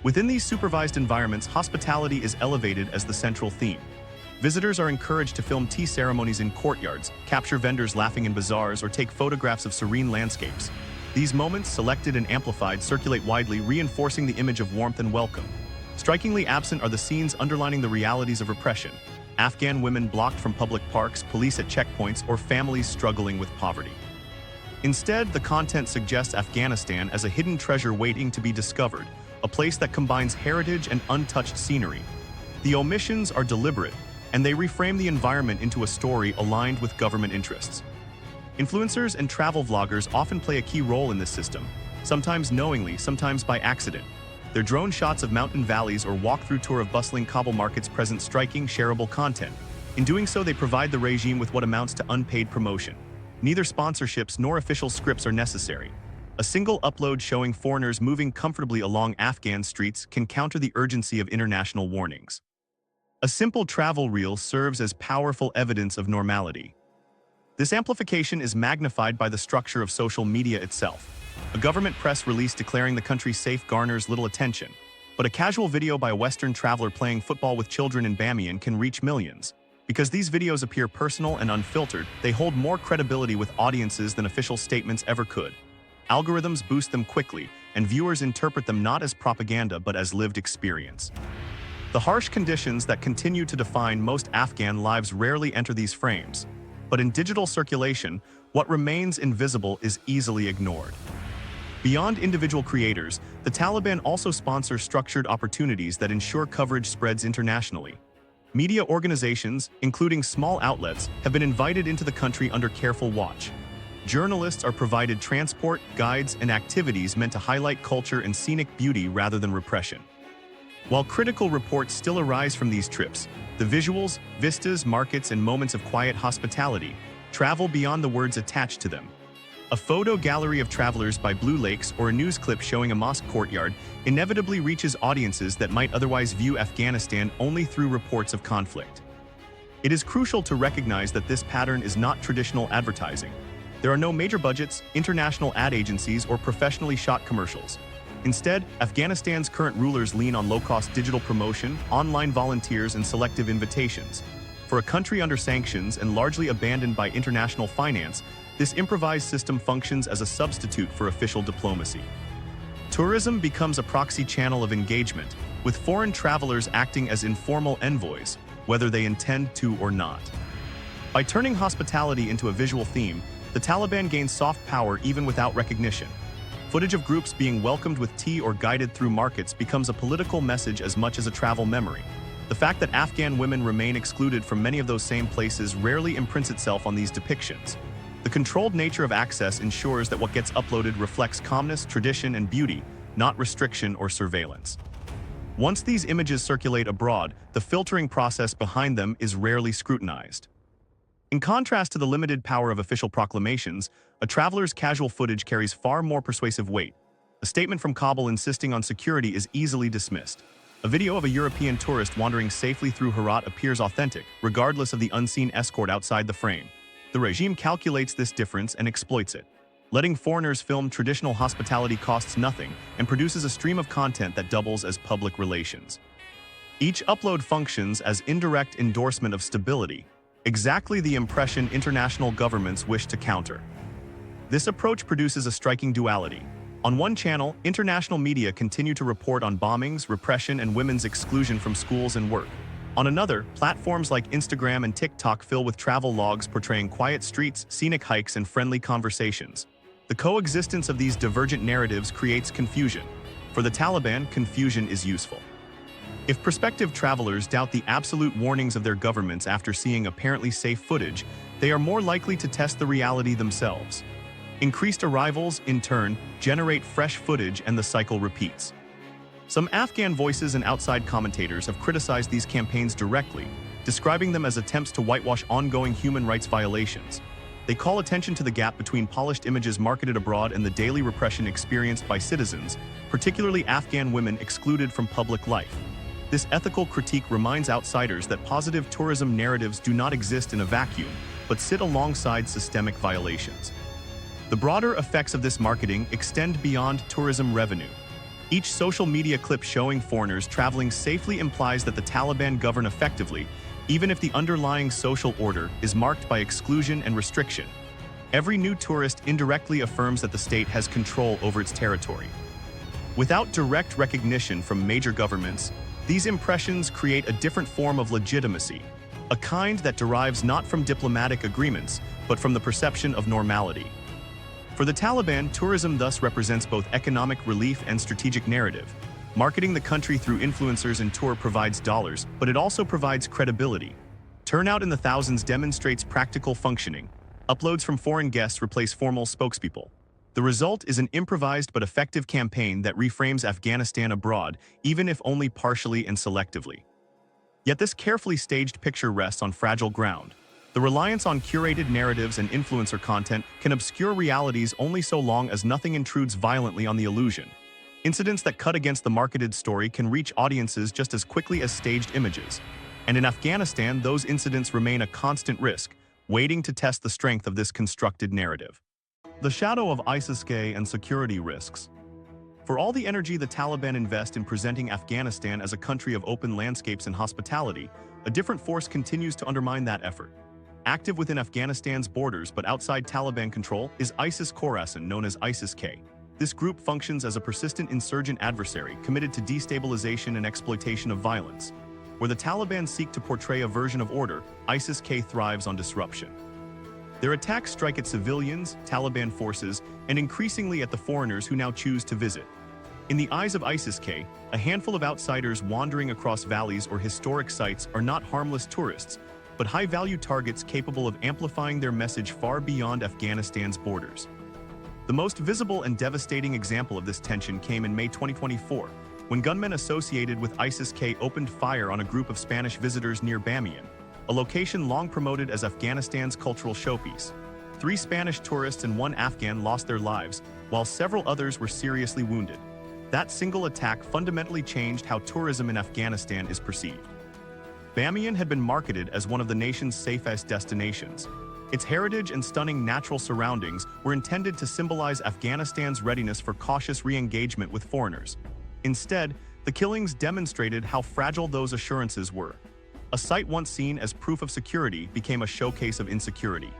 Within these supervised environments, hospitality is elevated as the central theme. Visitors are encouraged to film tea ceremonies in courtyards, capture vendors laughing in bazaars, or take photographs of serene landscapes. These moments, selected and amplified, circulate widely, reinforcing the image of warmth and welcome. Strikingly absent are the scenes underlining the realities of repression. Afghan women blocked from public parks, police at checkpoints, or families struggling with poverty. Instead, the content suggests Afghanistan as a hidden treasure waiting to be discovered, a place that combines heritage and untouched scenery. The omissions are deliberate, and they reframe the environment into a story aligned with government interests. Influencers and travel vloggers often play a key role in this system, sometimes knowingly, sometimes by accident. Their drone shots of mountain valleys or walkthrough tour of bustling Kabul markets present striking, shareable content. In doing so, they provide the regime with what amounts to unpaid promotion. Neither sponsorships nor official scripts are necessary. A single upload showing foreigners moving comfortably along Afghan streets can counter the urgency of international warnings. A simple travel reel serves as powerful evidence of normality. This amplification is magnified by the structure of social media itself. A government press release declaring the country safe garners little attention, but a casual video by a Western traveler playing football with children in Bamiyan can reach millions. Because these videos appear personal and unfiltered, they hold more credibility with audiences than official statements ever could. Algorithms boost them quickly, and viewers interpret them not as propaganda but as lived experience. The harsh conditions that continue to define most Afghan lives rarely enter these frames, but in digital circulation, what remains invisible is easily ignored. Beyond individual creators, the Taliban also sponsors structured opportunities that ensure coverage spreads internationally. Media organizations, including small outlets, have been invited into the country under careful watch. Journalists are provided transport, guides, and activities meant to highlight culture and scenic beauty rather than repression. While critical reports still arise from these trips, the visuals, vistas, markets, and moments of quiet hospitality travel beyond the words attached to them. A photo gallery of travelers by Blue Lakes or a news clip showing a mosque courtyard inevitably reaches audiences that might otherwise view Afghanistan only through reports of conflict. It is crucial to recognize that this pattern is not traditional advertising. There are no major budgets, international ad agencies, or professionally shot commercials. Instead, Afghanistan's current rulers lean on low-cost digital promotion, online volunteers, and selective invitations. For a country under sanctions and largely abandoned by international finance, this improvised system functions as a substitute for official diplomacy. Tourism becomes a proxy channel of engagement, with foreign travelers acting as informal envoys, whether they intend to or not. By turning hospitality into a visual theme, the Taliban gains soft power even without recognition. Footage of groups being welcomed with tea or guided through markets becomes a political message as much as a travel memory. The fact that Afghan women remain excluded from many of those same places rarely imprints itself on these depictions. The controlled nature of access ensures that what gets uploaded reflects calmness, tradition, and beauty, not restriction or surveillance. Once these images circulate abroad, the filtering process behind them is rarely scrutinized. In contrast to the limited power of official proclamations, a traveler's casual footage carries far more persuasive weight. A statement from Kabul insisting on security is easily dismissed. A video of a European tourist wandering safely through Herat appears authentic, regardless of the unseen escort outside the frame. The regime calculates this difference and exploits it. Letting foreigners film traditional hospitality costs nothing and produces a stream of content that doubles as public relations. Each upload functions as indirect endorsement of stability, exactly the impression international governments wish to counter. This approach produces a striking duality. On one channel, international media continue to report on bombings, repression, and women's exclusion from schools and work. On another, platforms like Instagram and TikTok fill with travel logs portraying quiet streets, scenic hikes, and friendly conversations. The coexistence of these divergent narratives creates confusion. For the Taliban, confusion is useful. If prospective travelers doubt the absolute warnings of their governments after seeing apparently safe footage, they are more likely to test the reality themselves. Increased arrivals, in turn, generate fresh footage and the cycle repeats. Some Afghan voices and outside commentators have criticized these campaigns directly, describing them as attempts to whitewash ongoing human rights violations. They call attention to the gap between polished images marketed abroad and the daily repression experienced by citizens, particularly Afghan women excluded from public life. This ethical critique reminds outsiders that positive tourism narratives do not exist in a vacuum, but sit alongside systemic violations. The broader effects of this marketing extend beyond tourism revenue. Each social media clip showing foreigners traveling safely implies that the Taliban govern effectively, even if the underlying social order is marked by exclusion and restriction. Every new tourist indirectly affirms that the state has control over its territory. Without direct recognition from major governments, these impressions create a different form of legitimacy, a kind that derives not from diplomatic agreements, but from the perception of normality. For the Taliban, tourism thus represents both economic relief and strategic narrative. Marketing the country through influencers and tour provides dollars, but it also provides credibility. Turnout in the thousands demonstrates practical functioning. Uploads from foreign guests replace formal spokespeople. The result is an improvised but effective campaign that reframes Afghanistan abroad, even if only partially and selectively. Yet this carefully staged picture rests on fragile ground. The reliance on curated narratives and influencer content can obscure realities only so long as nothing intrudes violently on the illusion. Incidents that cut against the marketed story can reach audiences just as quickly as staged images. And in Afghanistan, those incidents remain a constant risk, waiting to test the strength of this constructed narrative. The shadow of ISIS-K and security risks. For all the energy the Taliban invest in presenting Afghanistan as a country of open landscapes and hospitality, a different force continues to undermine that effort. Active within Afghanistan's borders but outside Taliban control is ISIS-Khorasan, known as ISIS-K. This group functions as a persistent insurgent adversary committed to destabilization and exploitation of violence. Where the Taliban seek to portray a version of order, ISIS-K thrives on disruption. Their attacks strike at civilians, Taliban forces, and increasingly at the foreigners who now choose to visit. In the eyes of ISIS-K, a handful of outsiders wandering across valleys or historic sites are not harmless tourists, but high-value targets capable of amplifying their message far beyond Afghanistan's borders. The most visible and devastating example of this tension came in May 2024, when gunmen associated with ISIS-K opened fire on a group of Spanish visitors near Bamiyan, a location long promoted as Afghanistan's cultural showpiece. 3 Spanish tourists and 1 Afghan lost their lives, while several others were seriously wounded. That single attack fundamentally changed how tourism in Afghanistan is perceived. Bamiyan had been marketed as one of the nation's safest destinations. Its heritage and stunning natural surroundings were intended to symbolize Afghanistan's readiness for cautious re-engagement with foreigners. Instead, the killings demonstrated how fragile those assurances were. A site once seen as proof of security became a showcase of insecurity.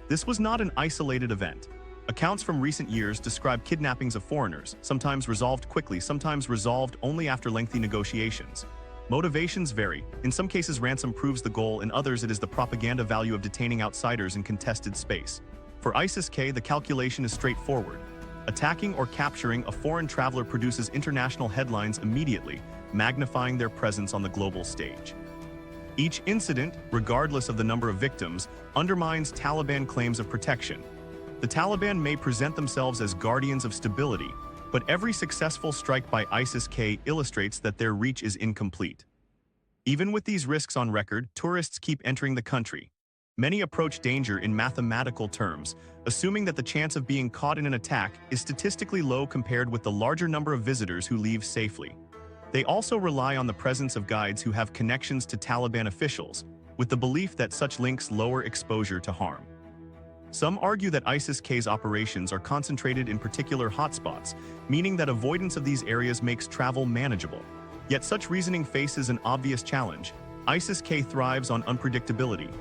This was not an isolated event. Accounts from recent years describe kidnappings of foreigners, sometimes resolved quickly, sometimes resolved only after lengthy negotiations. Motivations vary. In some cases, ransom proves the goal, in others it is the propaganda value of detaining outsiders in contested space. For ISIS-K, the calculation is straightforward. Attacking or capturing a foreign traveler produces international headlines immediately, magnifying their presence on the global stage. Each incident, regardless of the number of victims, undermines Taliban claims of protection. The Taliban may present themselves as guardians of stability, but every successful strike by ISIS-K illustrates that their reach is incomplete. Even with these risks on record, tourists keep entering the country. Many approach danger in mathematical terms, assuming that the chance of being caught in an attack is statistically low compared with the larger number of visitors who leave safely. They also rely on the presence of guides who have connections to Taliban officials, with the belief that such links lower exposure to harm. Some argue that ISIS-K's operations are concentrated in particular hotspots, meaning that avoidance of these areas makes travel manageable. Yet such reasoning faces an obvious challenge. ISIS-K thrives on unpredictability.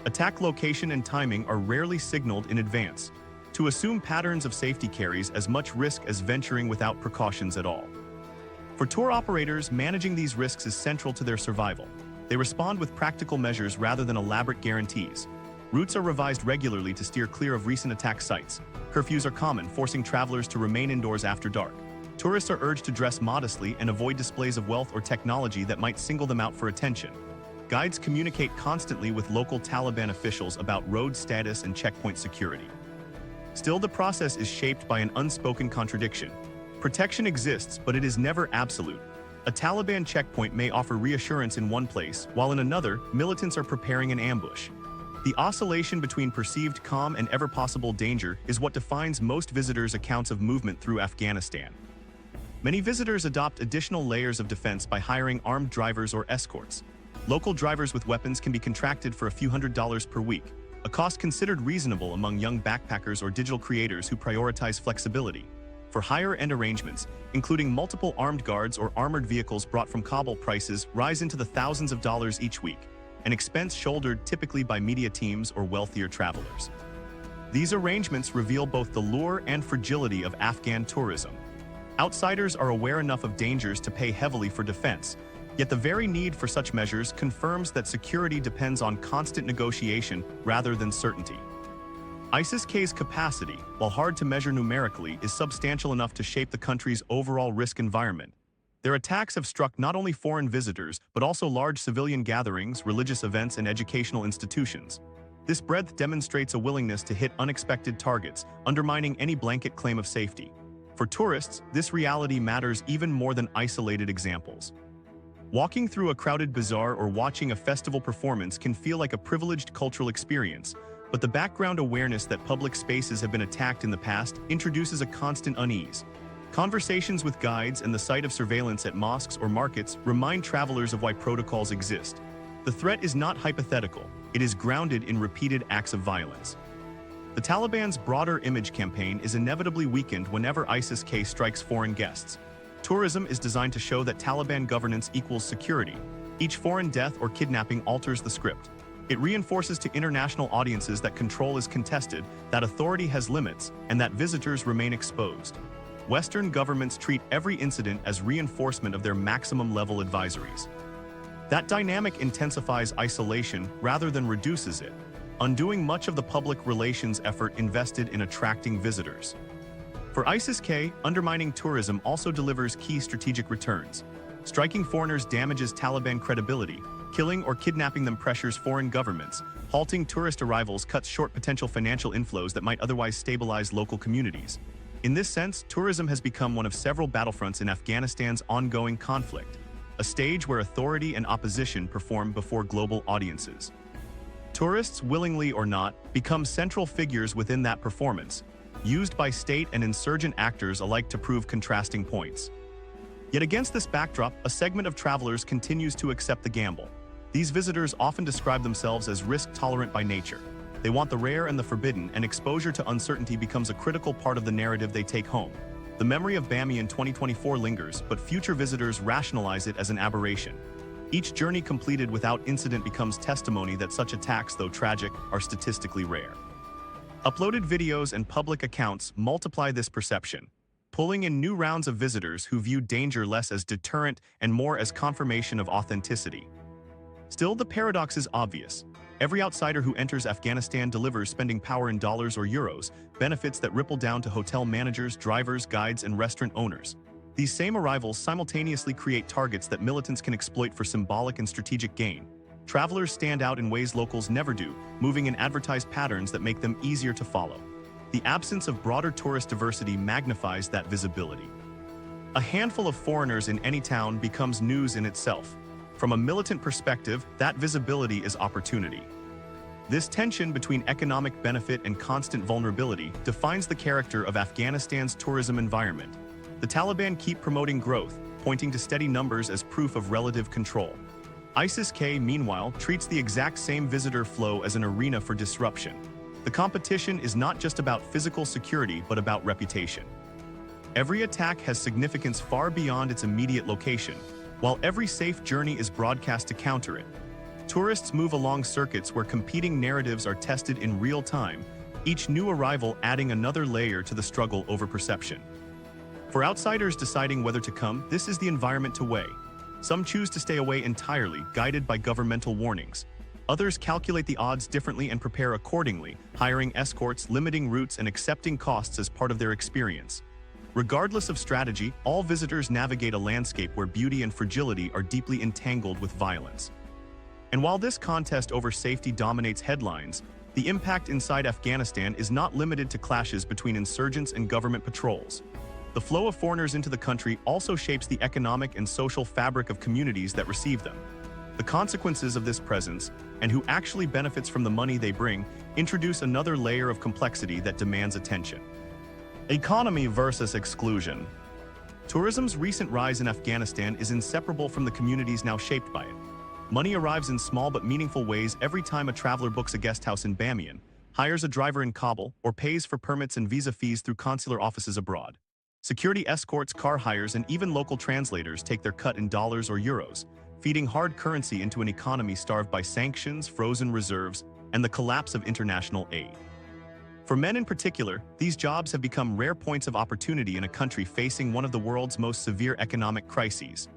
Attack location and timing are rarely signaled in advance. To assume patterns of safety carries as much risk as venturing without precautions at all. For tour operators, managing these risks is central to their survival. They respond with practical measures rather than elaborate guarantees. Routes are revised regularly to steer clear of recent attack sites. Curfews are common, forcing travelers to remain indoors after dark. Tourists are urged to dress modestly and avoid displays of wealth or technology that might single them out for attention. Guides communicate constantly with local Taliban officials about road status and checkpoint security. Still, the process is shaped by an unspoken contradiction. Protection exists, but it is never absolute. A Taliban checkpoint may offer reassurance in one place, while in another, militants are preparing an ambush. The oscillation between perceived calm and ever-possible danger is what defines most visitors' accounts of movement through Afghanistan. Many visitors adopt additional layers of defense by hiring armed drivers or escorts. Local drivers with weapons can be contracted for a few $100s per week, a cost considered reasonable among young backpackers or digital creators who prioritize flexibility. For higher-end arrangements, including multiple armed guards or armored vehicles brought from Kabul, prices rise into the thousands of dollars each week, an expense shouldered typically by media teams or wealthier travelers. These arrangements reveal both the lure and fragility of Afghan tourism. Outsiders are aware enough of dangers to pay heavily for defense, Yet the very need for such measures confirms that security depends on constant negotiation rather than certainty. ISIS-K's capacity, while hard to measure numerically, is substantial enough to shape the country's overall risk environment. Their attacks have struck not only foreign visitors, but also large civilian gatherings, religious events, and educational institutions. This breadth demonstrates a willingness to hit unexpected targets, undermining any blanket claim of safety. For tourists, this reality matters even more than isolated examples. Walking through a crowded bazaar or watching a festival performance can feel like a privileged cultural experience, but the background awareness that public spaces have been attacked in the past introduces a constant unease. Conversations with guides and the sight of surveillance at mosques or markets remind travelers of why protocols exist. The threat is not hypothetical, it is grounded in repeated acts of violence. The Taliban's broader image campaign is inevitably weakened whenever ISIS-K strikes foreign guests. Tourism is designed to show that Taliban governance equals security. Each foreign death or kidnapping alters the script. It reinforces to international audiences that control is contested, that authority has limits, and that visitors remain exposed. Western governments treat every incident as reinforcement of their maximum-level advisories. That dynamic intensifies isolation rather than reduces it, undoing much of the public relations effort invested in attracting visitors. For ISIS-K, undermining tourism also delivers key strategic returns. Striking foreigners damages Taliban credibility, killing or kidnapping them pressures foreign governments, halting tourist arrivals cuts short potential financial inflows that might otherwise stabilize local communities. In this sense, tourism has become one of several battlefronts in Afghanistan's ongoing conflict, a stage where authority and opposition perform before global audiences. Tourists, willingly or not, become central figures within that performance, used by state and insurgent actors alike to prove contrasting points. Yet against this backdrop, a segment of travelers continues to accept the gamble. These visitors often describe themselves as risk-tolerant by nature. They want the rare and the forbidden, and exposure to uncertainty becomes a critical part of the narrative they take home. The memory of Bamiyan 2024 lingers, but future visitors rationalize it as an aberration. Each journey completed without incident becomes testimony that such attacks, though tragic, are statistically rare. Uploaded videos and public accounts multiply this perception, pulling in new rounds of visitors who view danger less as deterrent and more as confirmation of authenticity. Still, the paradox is obvious. Every outsider who enters Afghanistan delivers spending power in dollars or euros, benefits that ripple down to hotel managers, drivers, guides, and restaurant owners. These same arrivals simultaneously create targets that militants can exploit for symbolic and strategic gain. Travelers stand out in ways locals never do, moving in advertised patterns that make them easier to follow. The absence of broader tourist diversity magnifies that visibility. A handful of foreigners in any town becomes news in itself. From a militant perspective, that visibility is opportunity. This tension between economic benefit and constant vulnerability defines the character of Afghanistan's tourism environment. The Taliban keep promoting growth, pointing to steady numbers as proof of relative control. ISIS-K, meanwhile, treats the exact same visitor flow as an arena for disruption. The competition is not just about physical security, but about reputation. Every attack has significance far beyond its immediate location, while every safe journey is broadcast to counter it. Tourists move along circuits where competing narratives are tested in real time, each new arrival adding another layer to the struggle over perception. For outsiders deciding whether to come, this is the environment to weigh. Some choose to stay away entirely, guided by governmental warnings. Others calculate the odds differently and prepare accordingly, hiring escorts, limiting routes, and accepting costs as part of their experience. Regardless of strategy, all visitors navigate a landscape where beauty and fragility are deeply entangled with violence. And while this contest over safety dominates headlines, the impact inside Afghanistan is not limited to clashes between insurgents and government patrols. The flow of foreigners into the country also shapes the economic and social fabric of communities that receive them. The consequences of this presence, and who actually benefits from the money they bring, introduce another layer of complexity that demands attention. Economy versus exclusion. Tourism's recent rise in Afghanistan is inseparable from the communities now shaped by it. Money arrives in small but meaningful ways every time a traveler books a guest house in Bamiyan, hires a driver in Kabul, or pays for permits and visa fees through consular offices abroad. Security escorts, car hires, and even local translators take their cut in dollars or euros, feeding hard currency into an economy starved by sanctions, frozen reserves, and the collapse of international aid. For men in particular, these jobs have become rare points of opportunity in a country facing one of the world's most severe economic crises.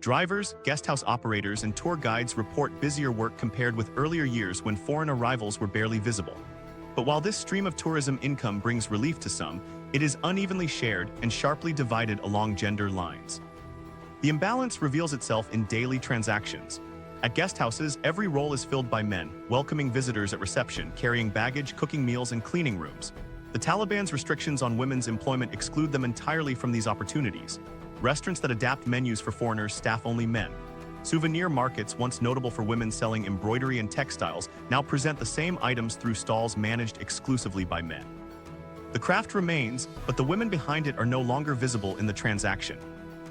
Drivers, guesthouse operators, and tour guides report busier work compared with earlier years when foreign arrivals were barely visible. But while this stream of tourism income brings relief to some, it is unevenly shared and sharply divided along gender lines. The imbalance reveals itself in daily transactions. At guesthouses, every role is filled by men, welcoming visitors at reception, carrying baggage, cooking meals, and cleaning rooms. The Taliban's restrictions on women's employment exclude them entirely from these opportunities. Restaurants that adapt menus for foreigners staff only men. Souvenir markets, once notable for women selling embroidery and textiles, now present the same items through stalls managed exclusively by men. The craft remains, but the women behind it are no longer visible in the transaction.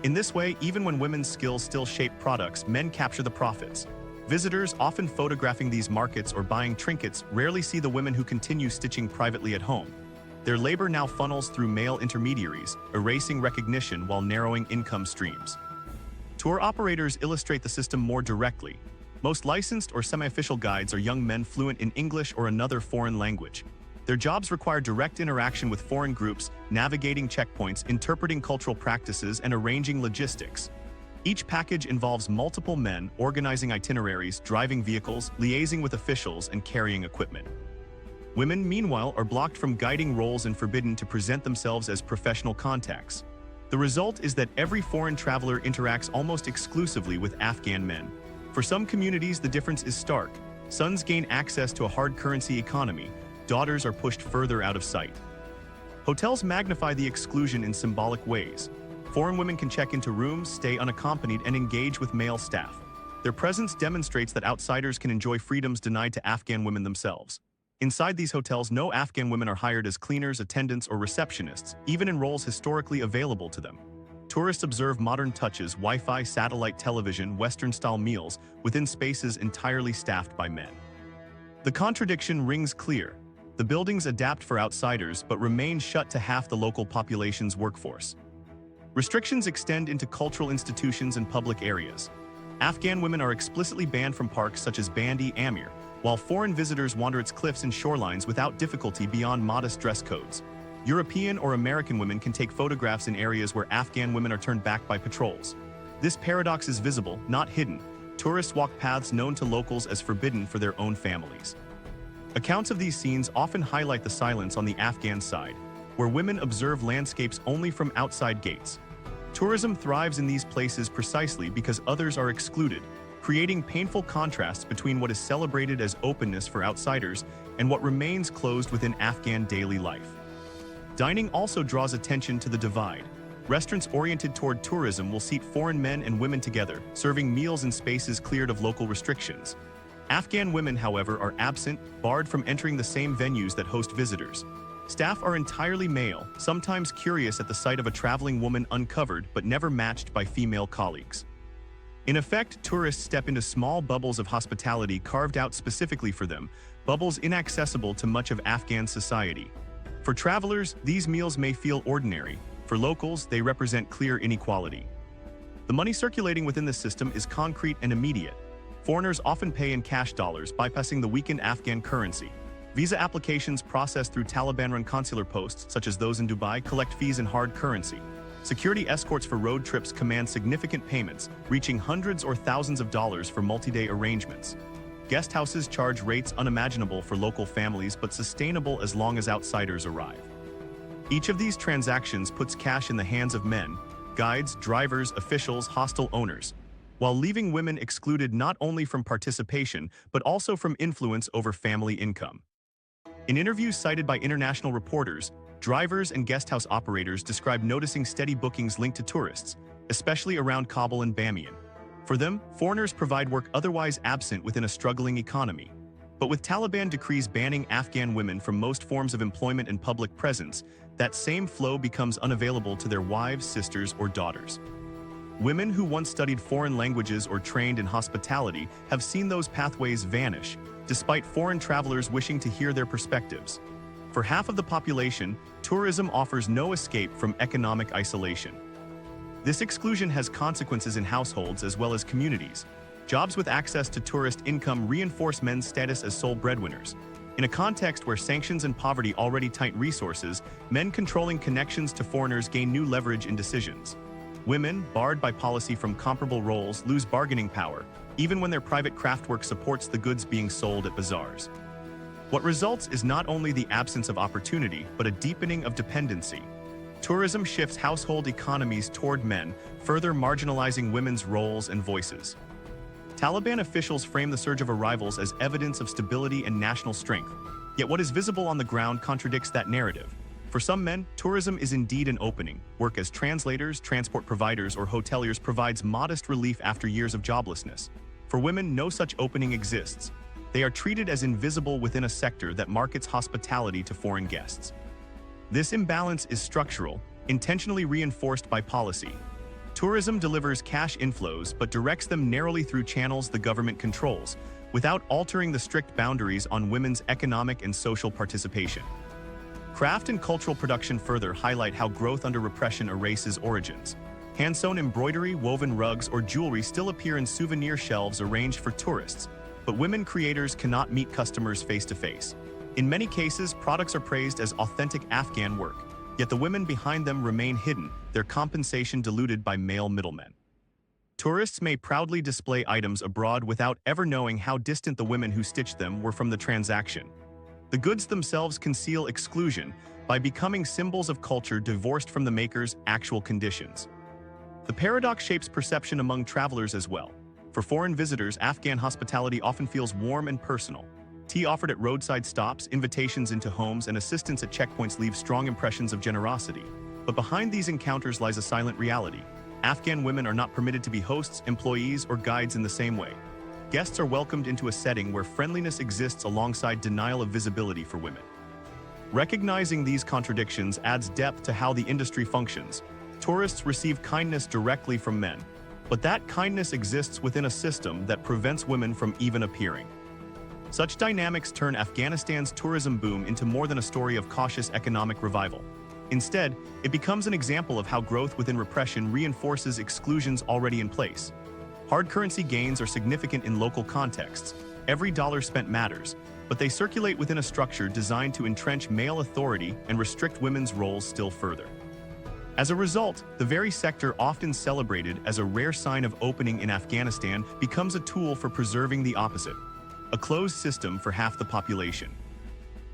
In this way, even when women's skills still shape products, men capture the profits. Visitors, often photographing these markets or buying trinkets, rarely see the women who continue stitching privately at home. Their labor now funnels through male intermediaries, erasing recognition while narrowing income streams. Tour operators illustrate the system more directly. Most licensed or semi-official guides are young men fluent in English or another foreign language. Their jobs require direct interaction with foreign groups, navigating checkpoints, interpreting cultural practices, and arranging logistics. Each package involves multiple men organizing itineraries, driving vehicles, liaising with officials, and carrying equipment. Women, meanwhile, are blocked from guiding roles and forbidden to present themselves as professional contacts. The result is that every foreign traveler interacts almost exclusively with Afghan men. For some communities, the difference is stark. Sons gain access to a hard currency economy. Daughters are pushed further out of sight. Hotels magnify the exclusion in symbolic ways. Foreign women can check into rooms, stay unaccompanied, and engage with male staff. Their presence demonstrates that outsiders can enjoy freedoms denied to Afghan women themselves. Inside these hotels, no Afghan women are hired as cleaners, attendants, or receptionists, even in roles historically available to them. Tourists observe modern touches, Wi-Fi, satellite television, Western-style meals, within spaces entirely staffed by men. The contradiction rings clear. The buildings adapt for outsiders, but remain shut to half the local population's workforce. Restrictions extend into cultural institutions and public areas. Afghan women are explicitly banned from parks such as Bandi Amir, while foreign visitors wander its cliffs and shorelines without difficulty beyond modest dress codes. European or American women can take photographs in areas where Afghan women are turned back by patrols. This paradox is visible, not hidden. Tourists walk paths known to locals as forbidden for their own families. Accounts of these scenes often highlight the silence on the Afghan side, where women observe landscapes only from outside gates. Tourism thrives in these places precisely because others are excluded, creating painful contrasts between what is celebrated as openness for outsiders and what remains closed within Afghan daily life. Dining also draws attention to the divide. Restaurants oriented toward tourism will seat foreign men and women together, serving meals in spaces cleared of local restrictions. Afghan women, however, are absent, barred from entering the same venues that host visitors. Staff are entirely male, sometimes curious at the sight of a traveling woman uncovered but never matched by female colleagues. In effect, tourists step into small bubbles of hospitality carved out specifically for them, bubbles inaccessible to much of Afghan society. For travelers, these meals may feel ordinary. For locals, they represent clear inequality. The money circulating within the system is concrete and immediate. Foreigners often pay in cash dollars, bypassing the weakened Afghan currency. Visa applications processed through Taliban-run consular posts, such as those in Dubai, collect fees in hard currency. Security escorts for road trips command significant payments, reaching hundreds or thousands of dollars for multi-day arrangements. Guest houses charge rates unimaginable for local families but sustainable as long as outsiders arrive. Each of these transactions puts cash in the hands of men, guides, drivers, officials, hostel owners, while leaving women excluded not only from participation but also from influence over family income. In interviews cited by international reporters, drivers and guesthouse operators describe noticing steady bookings linked to tourists, especially around Kabul and Bamiyan. For them, foreigners provide work otherwise absent within a struggling economy. But with Taliban decrees banning Afghan women from most forms of employment and public presence, that same flow becomes unavailable to their wives, sisters, or daughters. Women who once studied foreign languages or trained in hospitality have seen those pathways vanish, despite foreign travelers wishing to hear their perspectives. For half of the population, tourism offers no escape from economic isolation. This exclusion has consequences in households as well as communities. Jobs with access to tourist income reinforce men's status as sole breadwinners. In a context where sanctions and poverty already tighten resources, men controlling connections to foreigners gain new leverage in decisions. Women, barred by policy from comparable roles, lose bargaining power, even when their private craftwork supports the goods being sold at bazaars. What results is not only the absence of opportunity, but a deepening of dependency. Tourism shifts household economies toward men, further marginalizing women's roles and voices. Taliban officials frame the surge of arrivals as evidence of stability and national strength, yet what is visible on the ground contradicts that narrative. For some men, tourism is indeed an opening. Work as translators, transport providers, or hoteliers provides modest relief after years of joblessness. For women, no such opening exists. They are treated as invisible within a sector that markets hospitality to foreign guests. This imbalance is structural, intentionally reinforced by policy. Tourism delivers cash inflows but directs them narrowly through channels the government controls, without altering the strict boundaries on women's economic and social participation. Craft and cultural production further highlight how growth under repression erases origins. Hand-sewn embroidery, woven rugs, or jewelry still appear in souvenir shelves arranged for tourists, but women creators cannot meet customers face-to-face. In many cases, products are praised as authentic Afghan work, yet the women behind them remain hidden, their compensation diluted by male middlemen. Tourists may proudly display items abroad without ever knowing how distant the women who stitched them were from the transaction. The goods themselves conceal exclusion by becoming symbols of culture divorced from the maker's actual conditions. The paradox shapes perception among travelers as well. For foreign visitors, Afghan hospitality often feels warm and personal. Tea offered at roadside stops, invitations into homes, and assistance at checkpoints leave strong impressions of generosity. But behind these encounters lies a silent reality. Afghan women are not permitted to be hosts, employees, or guides in the same way. Guests are welcomed into a setting where friendliness exists alongside denial of visibility for women. Recognizing these contradictions adds depth to how the industry functions. Tourists receive kindness directly from men, but that kindness exists within a system that prevents women from even appearing. Such dynamics turn Afghanistan's tourism boom into more than a story of cautious economic revival. Instead, it becomes an example of how growth within repression reinforces exclusions already in place. Hard currency gains are significant in local contexts. Every dollar spent matters, but they circulate within a structure designed to entrench male authority and restrict women's roles still further. As a result, the very sector often celebrated as a rare sign of opening in Afghanistan becomes a tool for preserving the opposite, a closed system for half the population.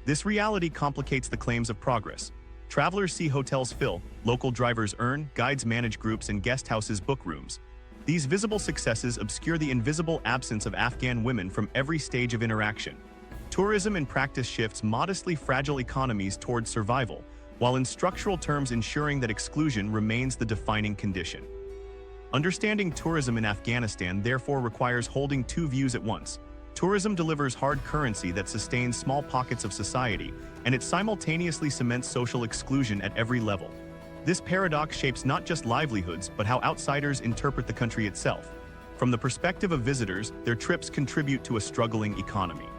This reality complicates the claims of progress. Travelers see hotels fill, local drivers earn, guides manage groups, and guest houses book rooms. These visible successes obscure the invisible absence of Afghan women from every stage of interaction. Tourism in practice shifts modestly fragile economies towards survival, while in structural terms ensuring that exclusion remains the defining condition. Understanding tourism in Afghanistan therefore requires holding two views at once. Tourism delivers hard currency that sustains small pockets of society, and it simultaneously cements social exclusion at every level. This paradox shapes not just livelihoods, but how outsiders interpret the country itself. From the perspective of visitors, their trips contribute to a struggling economy.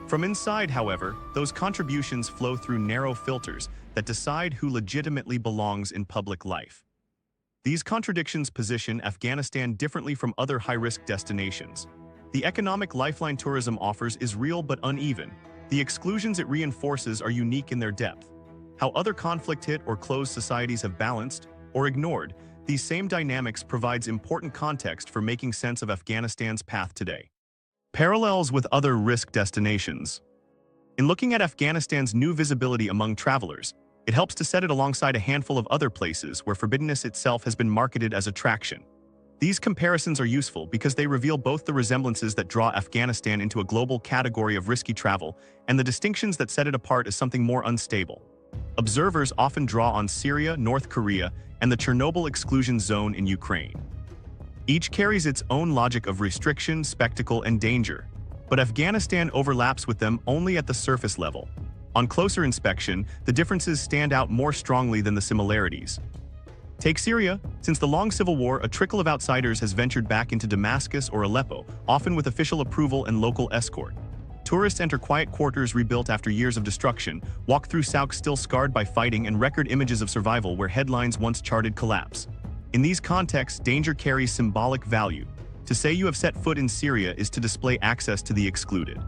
From inside, however, those contributions flow through narrow filters that decide who legitimately belongs in public life. These contradictions position Afghanistan differently from other high-risk destinations. The economic lifeline tourism offers is real but uneven. The exclusions it reinforces are unique in their depth. How other conflict-hit or closed societies have balanced or ignored these same dynamics provides important context for making sense of Afghanistan's path today. Parallels with other risk destinations. In looking at Afghanistan's new visibility among travelers, it helps to set it alongside a handful of other places where forbiddenness itself has been marketed as attraction. These comparisons are useful because they reveal both the resemblances that draw Afghanistan into a global category of risky travel and the distinctions that set it apart as something more unstable. Observers often draw on Syria, North Korea, and the Chernobyl exclusion zone in Ukraine. Each carries its own logic of restriction, spectacle, and danger, but Afghanistan overlaps with them only at the surface level. On closer inspection, the differences stand out more strongly than the similarities. Take Syria. Since the long civil war, a trickle of outsiders has ventured back into Damascus or Aleppo, often with official approval and local escort. Tourists enter quiet quarters rebuilt after years of destruction, walk through souks still scarred by fighting, and record images of survival where headlines once charted collapse. In these contexts, danger carries symbolic value. To say you have set foot in Syria is to display access to the excluded.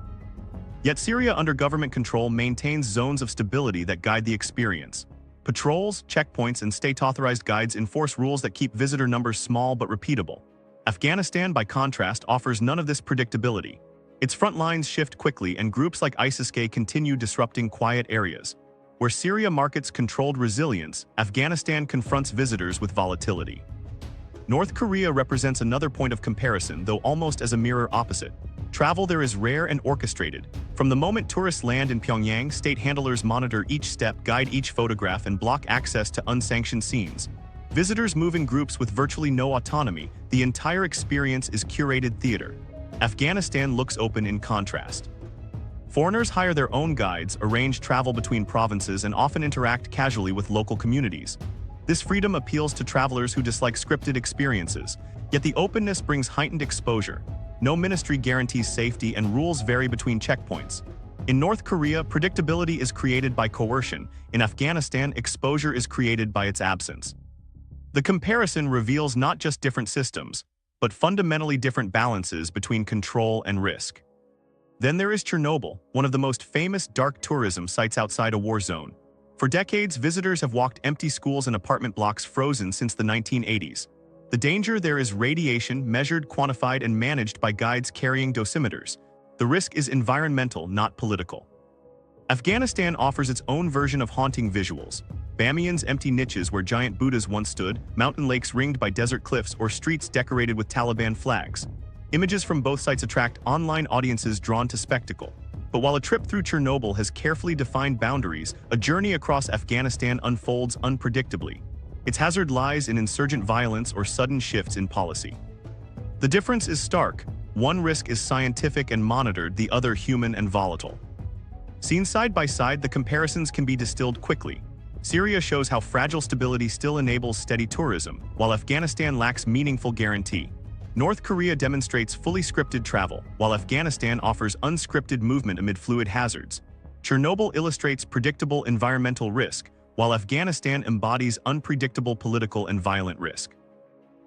Yet Syria under government control maintains zones of stability that guide the experience. Patrols, checkpoints, and state-authorized guides enforce rules that keep visitor numbers small but repeatable. Afghanistan, by contrast, offers none of this predictability. Its front lines shift quickly, and groups like ISIS-K continue disrupting quiet areas. Where Syria markets controlled resilience, Afghanistan confronts visitors with volatility. North Korea represents another point of comparison, though almost as a mirror opposite. Travel there is rare and orchestrated. From the moment tourists land in Pyongyang, state handlers monitor each step, guide each photograph, and block access to unsanctioned scenes. Visitors move in groups with virtually no autonomy. The entire experience is curated theater. Afghanistan looks open in contrast. Foreigners hire their own guides, arrange travel between provinces, and often interact casually with local communities. This freedom appeals to travelers who dislike scripted experiences, yet the openness brings heightened exposure. No ministry guarantees safety, and rules vary between checkpoints. In North Korea, predictability is created by coercion. In Afghanistan, exposure is created by its absence. The comparison reveals not just different systems, but fundamentally different balances between control and risk. Then there is Chernobyl, one of the most famous dark tourism sites outside a war zone. For decades, visitors have walked empty schools and apartment blocks frozen since the 1980s. The danger there is radiation, measured, quantified, and managed by guides carrying dosimeters. The risk is environmental, not political. Afghanistan offers its own version of haunting visuals. Bamiyan's empty niches where giant Buddhas once stood, mountain lakes ringed by desert cliffs, or streets decorated with Taliban flags. Images from both sites attract online audiences drawn to spectacle. But while a trip through Chernobyl has carefully defined boundaries, a journey across Afghanistan unfolds unpredictably. Its hazard lies in insurgent violence or sudden shifts in policy. The difference is stark. One risk is scientific and monitored, the other human and volatile. Seen side by side, the comparisons can be distilled quickly. Syria shows how fragile stability still enables steady tourism, while Afghanistan lacks meaningful guarantee. North Korea demonstrates fully scripted travel, while Afghanistan offers unscripted movement amid fluid hazards. Chernobyl illustrates predictable environmental risk, while Afghanistan embodies unpredictable political and violent risk.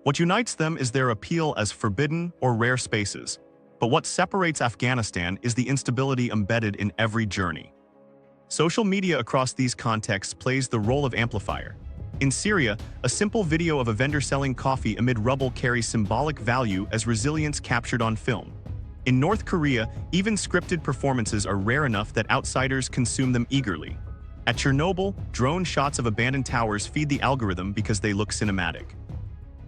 What unites them is their appeal as forbidden or rare spaces. But what separates Afghanistan is the instability embedded in every journey. Social media across these contexts plays the role of amplifier. In Syria, a simple video of a vendor selling coffee amid rubble carries symbolic value as resilience captured on film. In North Korea, even scripted performances are rare enough that outsiders consume them eagerly. At Chernobyl, drone shots of abandoned towers feed the algorithm because they look cinematic.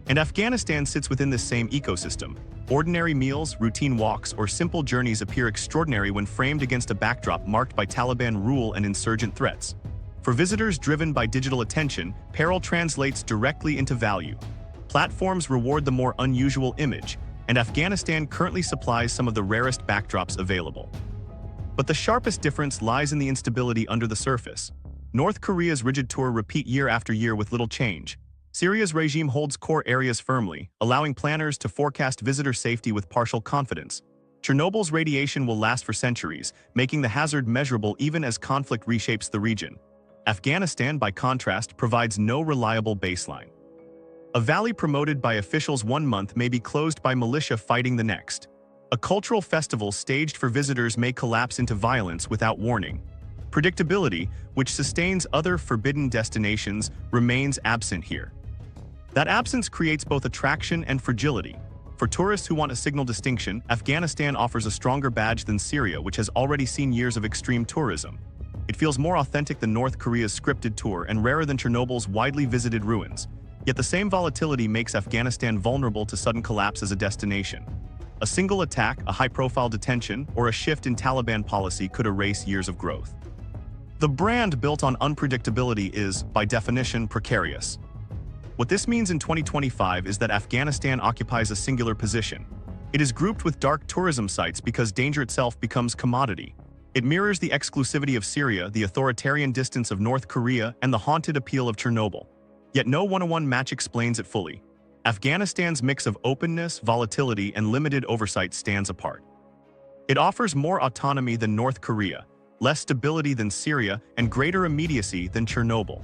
And Afghanistan sits within this same ecosystem. Ordinary meals, routine walks, or simple journeys appear extraordinary when framed against a backdrop marked by Taliban rule and insurgent threats. For visitors driven by digital attention, peril translates directly into value. Platforms reward the more unusual image, and Afghanistan currently supplies some of the rarest backdrops available. But the sharpest difference lies in the instability under the surface. North Korea's rigid tour repeat year after year with little change. Syria's regime holds core areas firmly, allowing planners to forecast visitor safety with partial confidence. Chernobyl's radiation will last for centuries, making the hazard measurable even as conflict reshapes the region. Afghanistan, by contrast, provides no reliable baseline. A valley promoted by officials one month may be closed by militia fighting the next. A cultural festival staged for visitors may collapse into violence without warning. Predictability, which sustains other forbidden destinations, remains absent here. That absence creates both attraction and fragility. For tourists who want a signal distinction, Afghanistan offers a stronger badge than Syria, which has already seen years of extreme tourism. It feels more authentic than North Korea's scripted tour and rarer than Chernobyl's widely visited ruins. Yet the same volatility makes Afghanistan vulnerable to sudden collapse as a destination. A single attack, a high-profile detention, or a shift in Taliban policy could erase years of growth. The brand built on unpredictability is, by definition, precarious. What this means in 2025 is that Afghanistan occupies a singular position. It is grouped with dark tourism sites because danger itself becomes commodity. It mirrors the exclusivity of Syria, the authoritarian distance of North Korea, and the haunted appeal of Chernobyl. Yet no one-on-one match explains it fully. Afghanistan's mix of openness, volatility, and limited oversight stands apart. It offers more autonomy than North Korea, less stability than Syria, and greater immediacy than Chernobyl.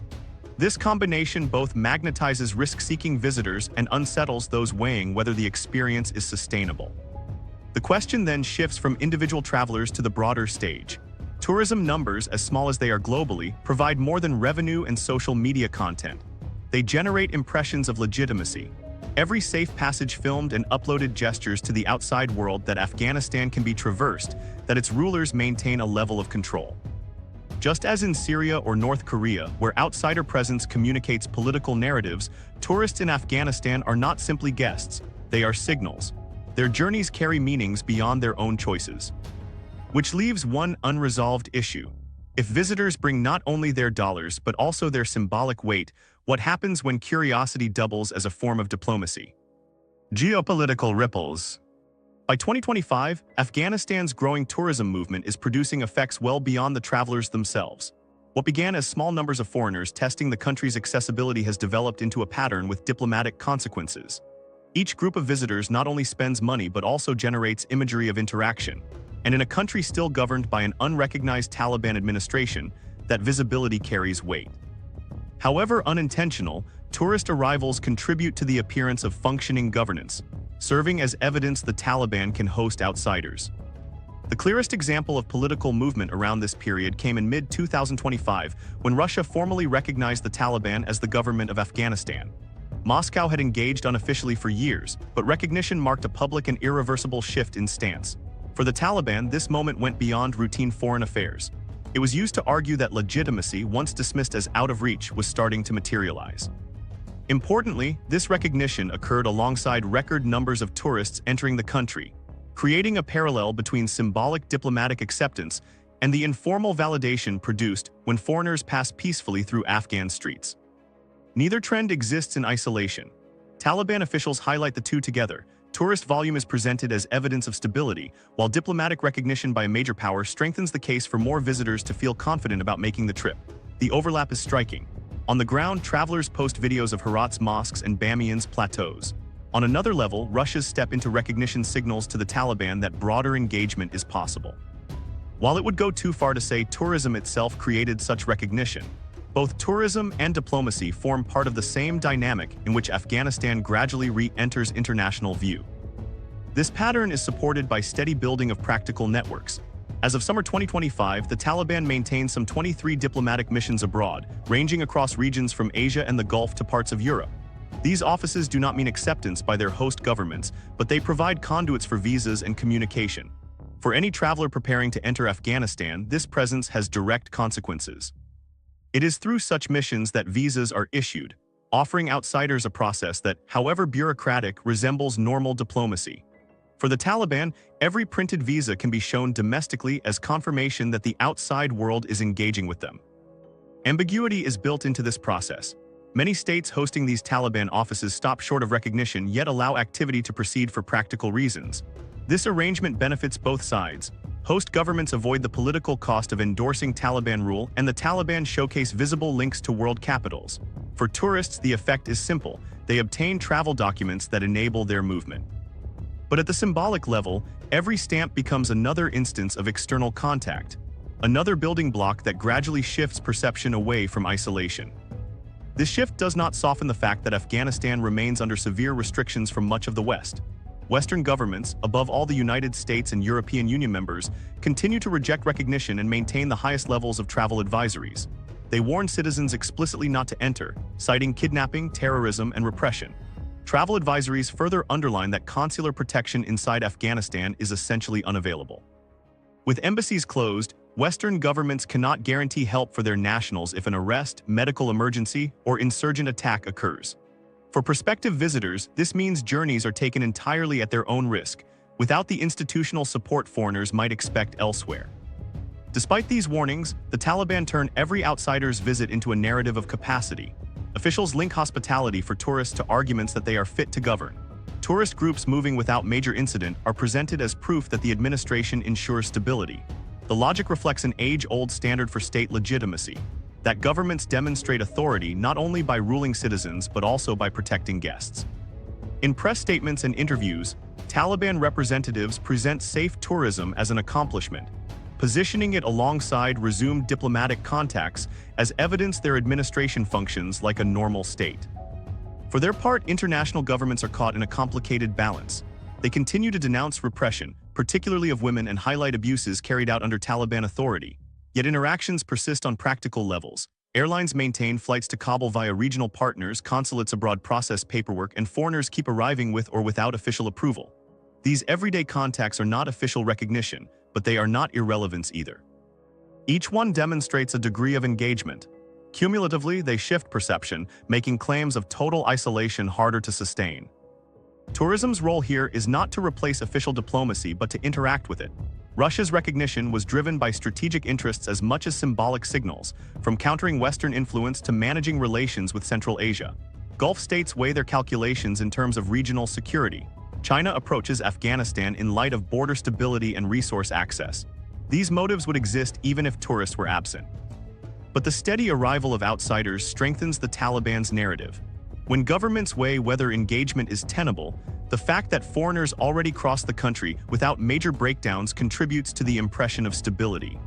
This combination both magnetizes risk-seeking visitors and unsettles those weighing whether the experience is sustainable. The question then shifts from individual travelers to the broader stage. Tourism numbers, as small as they are globally, provide more than revenue and social media content. They generate impressions of legitimacy. Every safe passage filmed and uploaded gestures to the outside world that Afghanistan can be traversed, that its rulers maintain a level of control. Just as in Syria or North Korea, where outsider presence communicates political narratives, tourists in Afghanistan are not simply guests, they are signals. Their journeys carry meanings beyond their own choices. Which leaves one unresolved issue. If visitors bring not only their dollars but also their symbolic weight, what happens when curiosity doubles as a form of diplomacy? Geopolitical ripples. By 2025, Afghanistan's growing tourism movement is producing effects well beyond the travelers themselves. What began as small numbers of foreigners testing the country's accessibility has developed into a pattern with diplomatic consequences. Each group of visitors not only spends money but also generates imagery of interaction. And in a country still governed by an unrecognized Taliban administration, that visibility carries weight. However unintentional, tourist arrivals contribute to the appearance of functioning governance, serving as evidence the Taliban can host outsiders. The clearest example of political movement around this period came in mid-2025, when Russia formally recognized the Taliban as the government of Afghanistan. Moscow had engaged unofficially for years, but recognition marked a public and irreversible shift in stance. For the Taliban, this moment went beyond routine foreign affairs. It was used to argue that legitimacy, once dismissed as out of reach, was starting to materialize. Importantly, this recognition occurred alongside record numbers of tourists entering the country, creating a parallel between symbolic diplomatic acceptance and the informal validation produced when foreigners pass peacefully through Afghan streets. Neither trend exists in isolation. Taliban officials highlight the two together. Tourist volume is presented as evidence of stability, while diplomatic recognition by a major power strengthens the case for more visitors to feel confident about making the trip. The overlap is striking. On the ground, travelers post videos of Herat's mosques and Bamiyan's plateaus. On another level, Russia's step into recognition signals to the Taliban that broader engagement is possible. While it would go too far to say tourism itself created such recognition, both tourism and diplomacy form part of the same dynamic in which Afghanistan gradually re-enters international view. This pattern is supported by steady building of practical networks. As of summer 2025, the Taliban maintains some 23 diplomatic missions abroad, ranging across regions from Asia and the Gulf to parts of Europe. These offices do not mean acceptance by their host governments, but they provide conduits for visas and communication. For any traveler preparing to enter Afghanistan, this presence has direct consequences. It is through such missions that visas are issued, offering outsiders a process that, however bureaucratic, resembles normal diplomacy. For the Taliban, every printed visa can be shown domestically as confirmation that the outside world is engaging with them. Ambiguity is built into this process. Many states hosting these Taliban offices stop short of recognition yet allow activity to proceed for practical reasons. This arrangement benefits both sides. Host governments avoid the political cost of endorsing Taliban rule, and the Taliban showcase visible links to world capitals. For tourists, the effect is simple. They obtain travel documents that enable their movement. But at the symbolic level, every stamp becomes another instance of external contact, another building block that gradually shifts perception away from isolation. This shift does not soften the fact that Afghanistan remains under severe restrictions from much of the West. Western governments, above all the United States and European Union members, continue to reject recognition and maintain the highest levels of travel advisories. They warn citizens explicitly not to enter, citing kidnapping, terrorism, and repression. Travel advisories further underline that consular protection inside Afghanistan is essentially unavailable. With embassies closed, Western governments cannot guarantee help for their nationals if an arrest, medical emergency, or insurgent attack occurs. For prospective visitors, this means journeys are taken entirely at their own risk, without the institutional support foreigners might expect elsewhere. Despite these warnings, the Taliban turn every outsider's visit into a narrative of capacity. Officials link hospitality for tourists to arguments that they are fit to govern. Tourist groups moving without major incident are presented as proof that the administration ensures stability. The logic reflects an age-old standard for state legitimacy, that governments demonstrate authority not only by ruling citizens but also by protecting guests. In press statements and interviews, Taliban representatives present safe tourism as an accomplishment, positioning it alongside resumed diplomatic contacts as evidence their administration functions like a normal state. For their part, international governments are caught in a complicated balance. They continue to denounce repression, particularly of women, and highlight abuses carried out under Taliban authority. Yet interactions persist on practical levels. Airlines maintain flights to Kabul via regional partners, consulates abroad process paperwork, and foreigners keep arriving with or without official approval. These everyday contacts are not official recognition, but they are not irrelevance either. Each one demonstrates a degree of engagement. Cumulatively, they shift perception, making claims of total isolation harder to sustain. Tourism's role here is not to replace official diplomacy but to interact with it. Russia's recognition was driven by strategic interests as much as symbolic signals, from countering Western influence to managing relations with Central Asia. Gulf states weigh their calculations in terms of regional security. China approaches Afghanistan in light of border stability and resource access. These motives would exist even if tourists were absent. But the steady arrival of outsiders strengthens the Taliban's narrative. When governments weigh whether engagement is tenable, the fact that foreigners already cross the country without major breakdowns contributes to the impression of stability.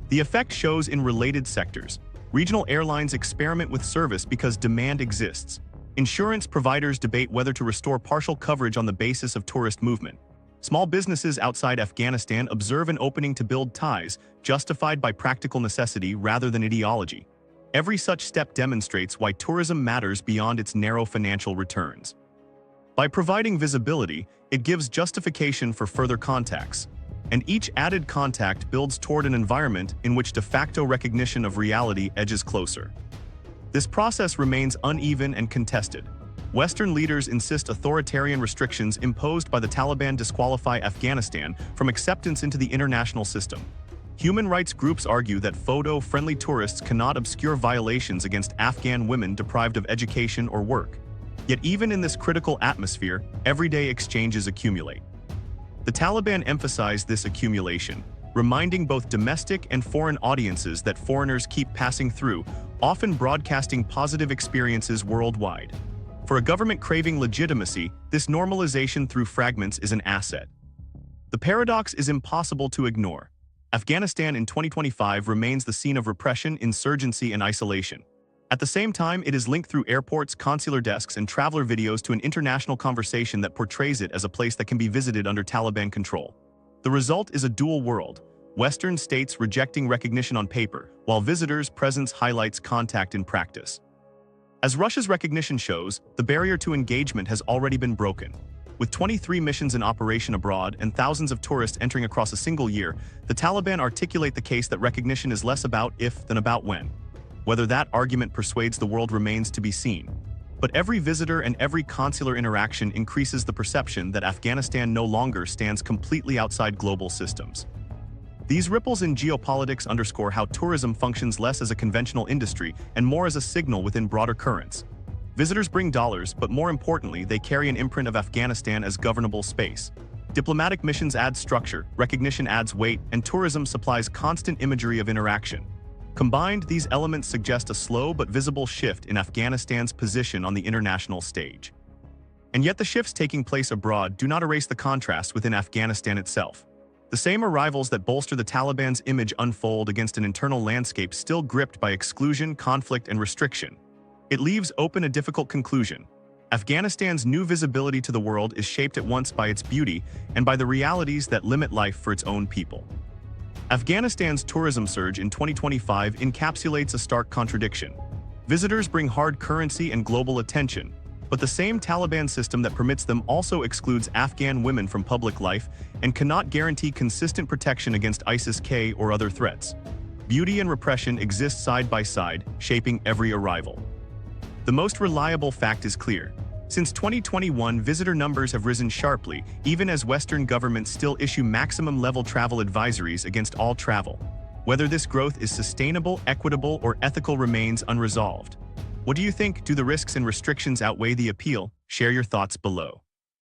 The effect shows in related sectors. Regional airlines experiment with service because demand exists. Insurance providers debate whether to restore partial coverage on the basis of tourist movement. Small businesses outside Afghanistan observe an opening to build ties, justified by practical necessity rather than ideology. Every such step demonstrates why tourism matters beyond its narrow financial returns. By providing visibility, it gives justification for further contacts, and each added contact builds toward an environment in which de facto recognition of reality edges closer. This process remains uneven and contested. Western leaders insist authoritarian restrictions imposed by the Taliban disqualify Afghanistan from acceptance into the international system. Human rights groups argue that photo-friendly tourists cannot obscure violations against Afghan women deprived of education or work. Yet even in this critical atmosphere, everyday exchanges accumulate. The Taliban emphasize this accumulation, reminding both domestic and foreign audiences that foreigners keep passing through, often broadcasting positive experiences worldwide. For a government craving legitimacy, this normalization through fragments is an asset. The paradox is impossible to ignore. Afghanistan in 2025 remains the scene of repression, insurgency, and isolation. At the same time, it is linked through airports, consular desks, and traveler videos to an international conversation that portrays it as a place that can be visited under Taliban control. The result is a dual world. Western states rejecting recognition on paper, while visitors' presence highlights contact in practice. As Russia's recognition shows, the barrier to engagement has already been broken. With 23 missions in operation abroad and thousands of tourists entering across a single year, the Taliban articulate the case that recognition is less about if than about when. Whether that argument persuades the world remains to be seen. But every visitor and every consular interaction increases the perception that Afghanistan no longer stands completely outside global systems. These ripples in geopolitics underscore how tourism functions less as a conventional industry and more as a signal within broader currents. Visitors bring dollars, but more importantly, they carry an imprint of Afghanistan as governable space. Diplomatic missions add structure, recognition adds weight, and tourism supplies constant imagery of interaction. Combined, these elements suggest a slow but visible shift in Afghanistan's position on the international stage. And yet the shifts taking place abroad do not erase the contrast within Afghanistan itself. The same arrivals that bolster the Taliban's image unfold against an internal landscape still gripped by exclusion, conflict, and restriction. It leaves open a difficult conclusion. Afghanistan's new visibility to the world is shaped at once by its beauty and by the realities that limit life for its own people. Afghanistan's tourism surge in 2025 encapsulates a stark contradiction. Visitors bring hard currency and global attention, but the same Taliban system that permits them also excludes Afghan women from public life and cannot guarantee consistent protection against ISIS-K or other threats. Beauty and repression exist side by side, shaping every arrival. The most reliable fact is clear. Since 2021, visitor numbers have risen sharply, even as Western governments still issue maximum-level travel advisories against all travel. Whether this growth is sustainable, equitable, or ethical remains unresolved. What do you think? Do the risks and restrictions outweigh the appeal? Share your thoughts below.